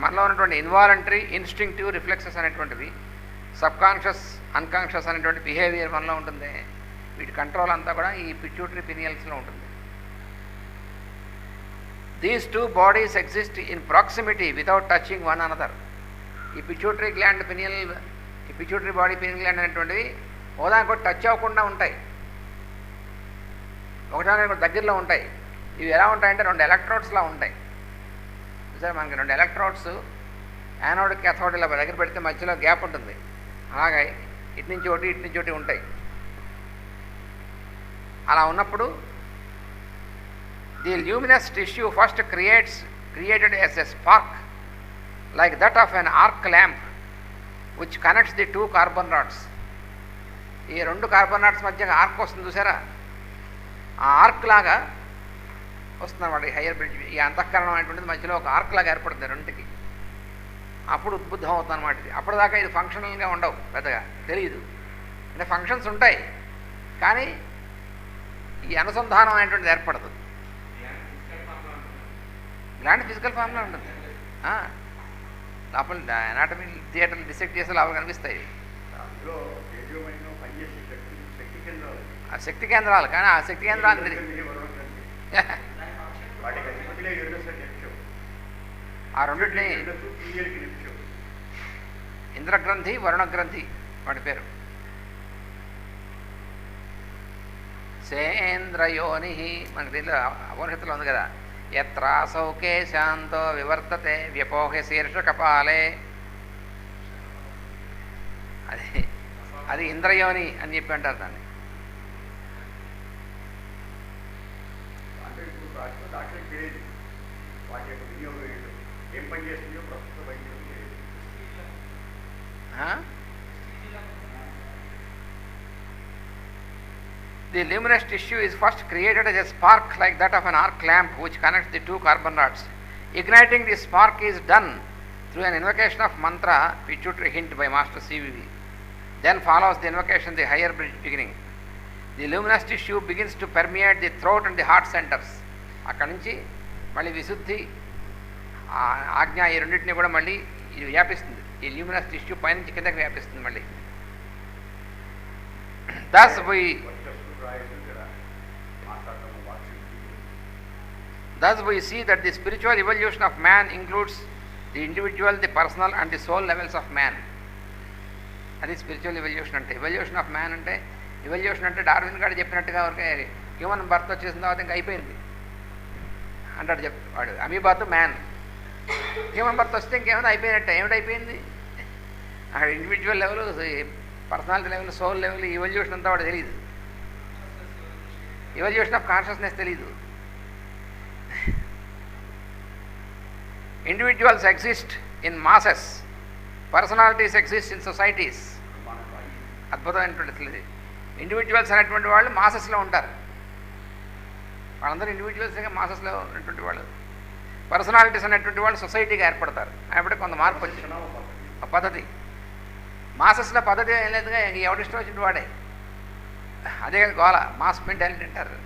మనలో ఉన్నటువంటి ఇన్వాలంటరీ ఇన్స్టింక్టివ్ రిఫ్లెక్సెస్ అనేటువంటివి, సబ్కాన్షియస్ అన్కాన్షియస్ అనేటువంటి బిహేవియర్ మనలో ఉంటుంది. వీటి కంట్రోల్ అంతా కూడా ఈ పిట్యూటరీ పినియల్స్లో ఉంటుంది. These two bodies exist in proximity without touching one another. ఈ పిట్యూటరీ గ్లాండ్ ఈ పిట్యూటరీ బాడీ పినియల్ గ్లాండ్ అనేటువంటివి ఒకదానికొకటి టచ్ అవ్వకుండా ఉంటాయి, ఒకదానికొకటి దగ్గరలో ఉంటాయి. ఇవి ఎలా ఉంటాయంటే రెండు ఎలక్ట్రోడ్స్లా ఉంటాయి. సరే, మనకి రెండు ఎలక్ట్రోడ్స్ యానోడ్ క్యాథోడ్ ఇలా దగ్గర పెడితే మధ్యలో గ్యాప్ ఉంటుంది. అలాగే ఇటు నుంచి ఒకటి ఇటు నుంచి ఒకటి ఉంటాయి. అలా ఉన్నప్పుడు the luminous tissue first created as a spark like that of an arc lamp which connects the two carbon rods. ఈ 2 కార్బన్ రాడ్స్ మధ్య ఆర్క్ వస్తుంది చూసారా, ఆ ఆర్క్ లాగా వస్తుంది అన్నమాట. ఈ హయ్యర్ బ్రిడ్జ్, ఈ అంతఃకరణం అనేటువంటిది మధ్యలో ఒక ఆర్క్ లాగా ఏర్పడుతుంది రెండుకి. అప్పుడు ఉద్బుద్ధం అవుతుంది అనమాట. ఇది అప్పటిదాకా ఇది ఫంక్షనల్గా ఉండవు, పెద్దగా తెలియదు. అంటే ఫంక్షన్స్ ఉంటాయి కానీ ఈ అనుసంధానం అనేటువంటిది ఏర్పడదు. ఇలాంటి ఫిజికల్ ఫామ్లో ఉంటుంది. లోపల అనాటమీ థియేటర్లు డిసెక్ట్ చేస్తే లోపల కనిపిస్తాయి ఆ శక్తి కేంద్రాలు. కానీ ఆ శక్తి కేంద్రాలు ఆ రెండింటిని ఇంద్రగ్రంథి వరుణగ్రంథి వాటి పేరు. సేంద్రయోని మనకి దీంట్లో ఉపనిషత్తులో ఉంది కదా, యత్రాసౌ కేశాంతో వివర్తతే వ్యపోహ శీర్ష కపాలే, అది ఇంద్రయోని అని చెప్పి అంటారు దాన్ని. The luminous tissue is first created as a spark like that of an arc lamp which connects the two carbon rods. Igniting the spark is done through an invocation of mantra pituitary hint by Master CVV. Then follows the invocation, the higher bridge beginning. The luminous tissue begins to permeate the throat and the heart centers. అక్కడి నుంచి మళ్ళీ విశుద్ధి ఆజ్ఞ ఈ రెండింటిని కూడా మళ్ళీ ఇది వ్యాపిస్తుంది. ఈ ల్యూమినస్ టిష్యూ పైనుంచి కిందకి వ్యాపిస్తుంది మళ్ళీ. Thus we see that the spiritual evolution of man includes the individual, the personal and the soul levels of man. అది స్పిరిచువల్ ఎవల్యూషన్ అంటే. ఎవల్యూషన్ ఆఫ్ మ్యాన్ అంటే, ఎవల్యూషన్ అంటే డార్విన్ గారు చెప్పినట్టుగా ఒక హ్యూమన్ బర్త్ వచ్చేసిన తర్వాత ఇంకా అయిపోయింది అంటాడు వాడు. అమీబాతో మ్యాన్, హ్యూమన్ బర్త్ వస్తే ఇంకేమైనా అయిపోయినట్టే. ఏమిటైపోయింది అక్కడ? Individual level, personality level, soul level, evolution అంతా వాడు తెలియదు. ఎవల్యూషన్ ఆఫ్ కాన్షియస్నెస్ తెలీదు. Individuals exist in masses, personalities exist in societies. అద్భుతమైనటువంటిది. ఇండివిజువల్స్ అనేటువంటి వాళ్ళు మాసెస్లో ఉంటారు, వాళ్ళందరూ ఇండివిజువల్స్గా మాసెస్లో ఉన్నటువంటి వాళ్ళు. పర్సనాలిటీస్ అనేటువంటి వాళ్ళు సొసైటీగా ఏర్పడతారు. అప్పుడే కొంత మార్పు వచ్చింది పద్ధతి. మాసెస్లో పద్ధతి ఏం లేదుగా, ఎవరిష్టం వచ్చిన వాడే, అదే గోల, మాస్ మెంటాలిటీ అంటారు.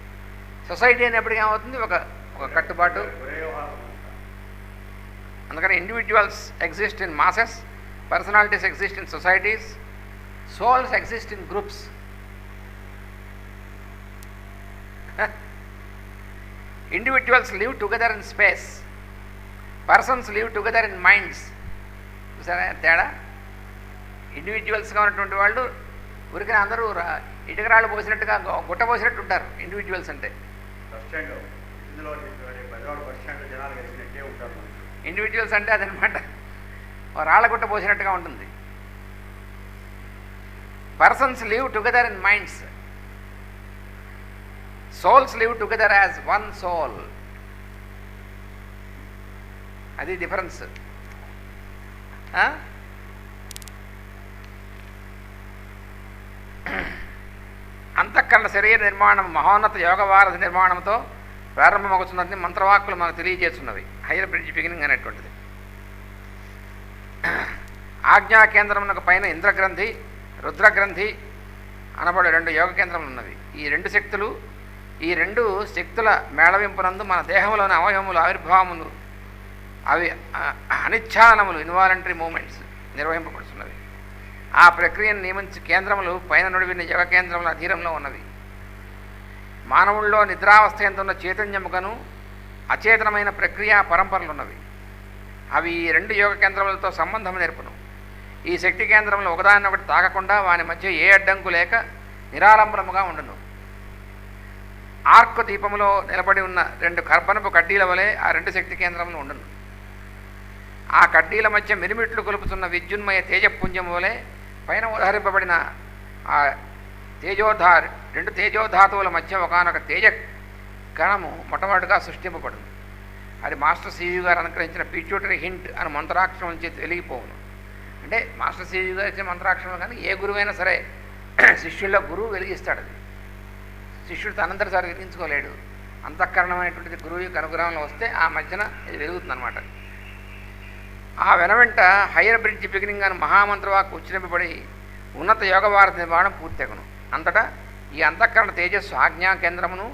సొసైటీ అనేప్పటికీ ఏమవుతుంది, ఒక కట్టుబాటు. అందుకని individuals exist in masses, personalities exist in societies, souls exist in groups. Individuals live together in space, persons live together in minds. చూసారా తేడా? ఇండివిజువల్స్గా ఉన్నటువంటి వాళ్ళు ఊరికే అందరూ ఇటుకరాళ్ళు పోసినట్టుగా గుట్ట పోసినట్టు ఉంటారు ఇండివిజువల్స్ అంటే. ఇండివిజువల్స్ అంటే అదనమాట, రాళ్ళగుట్ట పోసినట్టుగా ఉంటుంది. Persons live together in minds, souls live together as one soul. అది డిఫరెన్స్. అంతఃకరణ శరీర నిర్మాణం మహోన్నత యోగవారధి నిర్మాణంతో ప్రారంభమవుతున్నది మంత్రవాక్కులు మనకు తెలియజేస్తున్నవి. హైయర్ బ్రిడ్జ్ బిగినింగ్ అనేటువంటిది. ఆజ్ఞా కేంద్రమునకు పైన ఇంద్రగ్రంథి, రుద్రగ్రంథి అనబడే 2 యోగ కేంద్రములు ఉన్నవి. ఈ 2 శక్తుల మేళవింపునందు మన దేహంలోని అవయవములు ఆవిర్భావములు, అవి అనిచ్ఛానములు, ఇన్వాలంటరీ మూమెంట్స్ నిర్వహింపబడుతున్నవి. ఆ ప్రక్రియను నియమించి కేంద్రములు పైన నుడివిన యోగ కేంద్రముల అధీనంలో ఉన్నవి. మానవుల్లో నిద్రావస్థ ఎంతున్న చైతన్యముకను అచేతనమైన ప్రక్రియా పరంపరలు ఉన్నవి. అవి ఈ 2 యోగ కేంద్రములతో సంబంధం నేర్పును. ఈ శక్తి కేంద్రములు ఒకదానొకటి తాకకుండా వాని మధ్య ఏ అడ్డంకు లేక నిరాలంబరముగా ఉండును. ఆర్క్ దీపములో నిలబడి ఉన్న 2 కర్బనపు కడ్డీల వలె ఆ 2 శక్తి కేంద్రములు ఉండును. ఆ కడ్డీల మధ్య మిరిమిట్లు కొలుపుతున్న విద్యున్మయ తేజపుంజం వలె పైన ఉదహరింపబడిన ఆ రెండు తేజోధాతువుల మధ్య ఒకనొక తేజ కణము మొట్టమొదటిగా సృష్టింపబడింది. అది మాస్టర్ సివి గారు అనుగ్రహించిన పిట్యూటరీ హింట్ అని మంత్రాక్షరం చేతి వెలిగిపోవును. అంటే మాస్టర్ సివి గారు ఇచ్చిన మంత్రాక్షరం కానీ ఏ గురువైనా సరే శిష్యుల్లో గురువు వెలిగిస్తాడు. అది శిష్యుడు తనంతటిసారి వెలిగించుకోలేడు. అంతఃకరణమైనటువంటిది గురువు యొక్క అనుగ్రహంలో వస్తే ఆ మధ్యన ఇది వెలుగుతుందన్నమాట. ఆ వెనవెంట హయ్యర్ బ్రిడ్జ్ బిగినింగ్ అని మహామంత్రవాకు ఉచ్చరింపబడి ఉన్నత యోగ భారత నిర్మాణం పూర్తెగను. అంతటా ఈ అంతఃకరణ తేజస్సు ఆజ్ఞా కేంద్రమును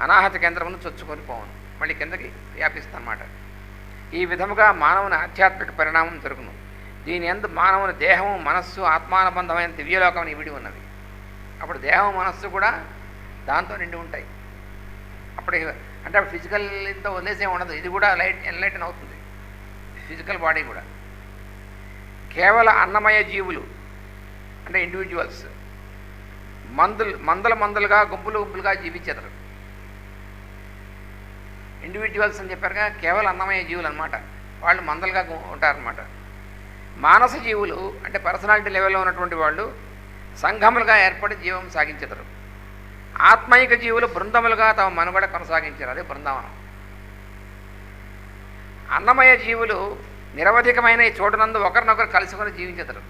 అనాహత కేంద్రమును చొచ్చుకొని పోవను, మళ్ళీ కిందకి వ్యాపిస్తుందన్నమాట. ఈ విధముగా మానవుని ఆధ్యాత్మిక పరిణామం జరుగును. దీని యందు మానవుని దేహము మనస్సు ఆత్మానుబంధమైన దివ్యలోకం ఇవిడి ఉన్నవి. అప్పుడు దేహం మనస్సు కూడా దాంతో నిండి ఉంటాయి. అప్పుడు అంటే అప్పుడు ఫిజికల్ ఇంత వదిలేసే ఉండదు. ఇది కూడా ఎన్లైటన్ అవుతుంది, ఫిజికల్ బాడీ కూడా. కేవల అన్నమయ జీవులు అంటే ఇండివిజువల్స్ మందలుగా గుంపులుగా జీవించేదరు. ఇండివిజువల్స్ అని చెప్పారుగా, కేవలం అన్నమయ జీవులు అనమాట. వాళ్ళు మందలుగా ఉంటారనమాట. మానస జీవులు అంటే పర్సనాలిటీ లెవెల్లో ఉన్నటువంటి వాళ్ళు సంఘములుగా ఏర్పడి జీవం సాగించెదరు. ఆత్మైక జీవులు బృందములుగా తమ మనుగడ కొనసాగించారు, అదే బృందావనం. అన్నమయ జీవులు నిరవధికమైన ఈ చోటునందు ఒకరినొకరు కలుసుకొని జీవించెదరు.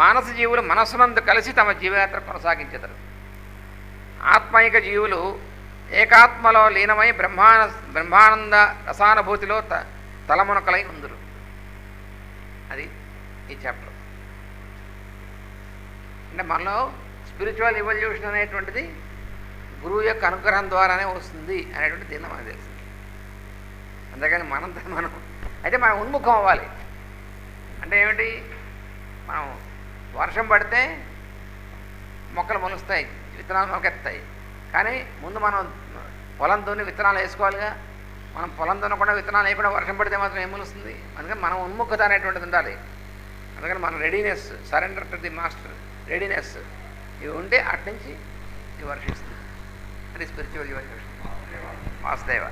మానస జీవులు మనస్సునందు కలిసి తమ జీవయాత్ర కొనసాగించెదరు. ఆత్మైక జీవులు ఏకాత్మలో లీనమై బ్రహ్మానంద రసానుభూతిలో తలమునకలై ఉందురు. అది ఈ చాప్టర్. అంటే మనలో స్పిరిచువల్ ఎవల్యూషన్ అనేటువంటిది గురువు యొక్క అనుగ్రహం ద్వారానే వస్తుంది అనేటువంటి దీన్ని మనకు తెలిసింది. అందుకని మనం అయితే మనం ఉన్ముఖం అవ్వాలి. అంటే ఏమిటి, మనం వర్షం పడితే మొక్కలు మొలుస్తాయి, విత్తనాలు మొలకెత్తాయి. కానీ ముందు మనం పొలం దున్ని విత్తనాలు వేసుకోవాలిగా. మనం పొలం దున్నకుండా విత్తనాలు వేయకుండా వర్షం పడితే మాత్రం ఏం మొలుస్తుంది? అందుకని మనం ఉన్ముఖత అనేటువంటిది ఉండాలి. అందుకని మన readiness, surrender to the master readiness ఇవి ఉంటే అట్నుంచి ఇది వర్షిస్తుంది. అది స్పిరిచువల్ యువర్ వాసుదేవ.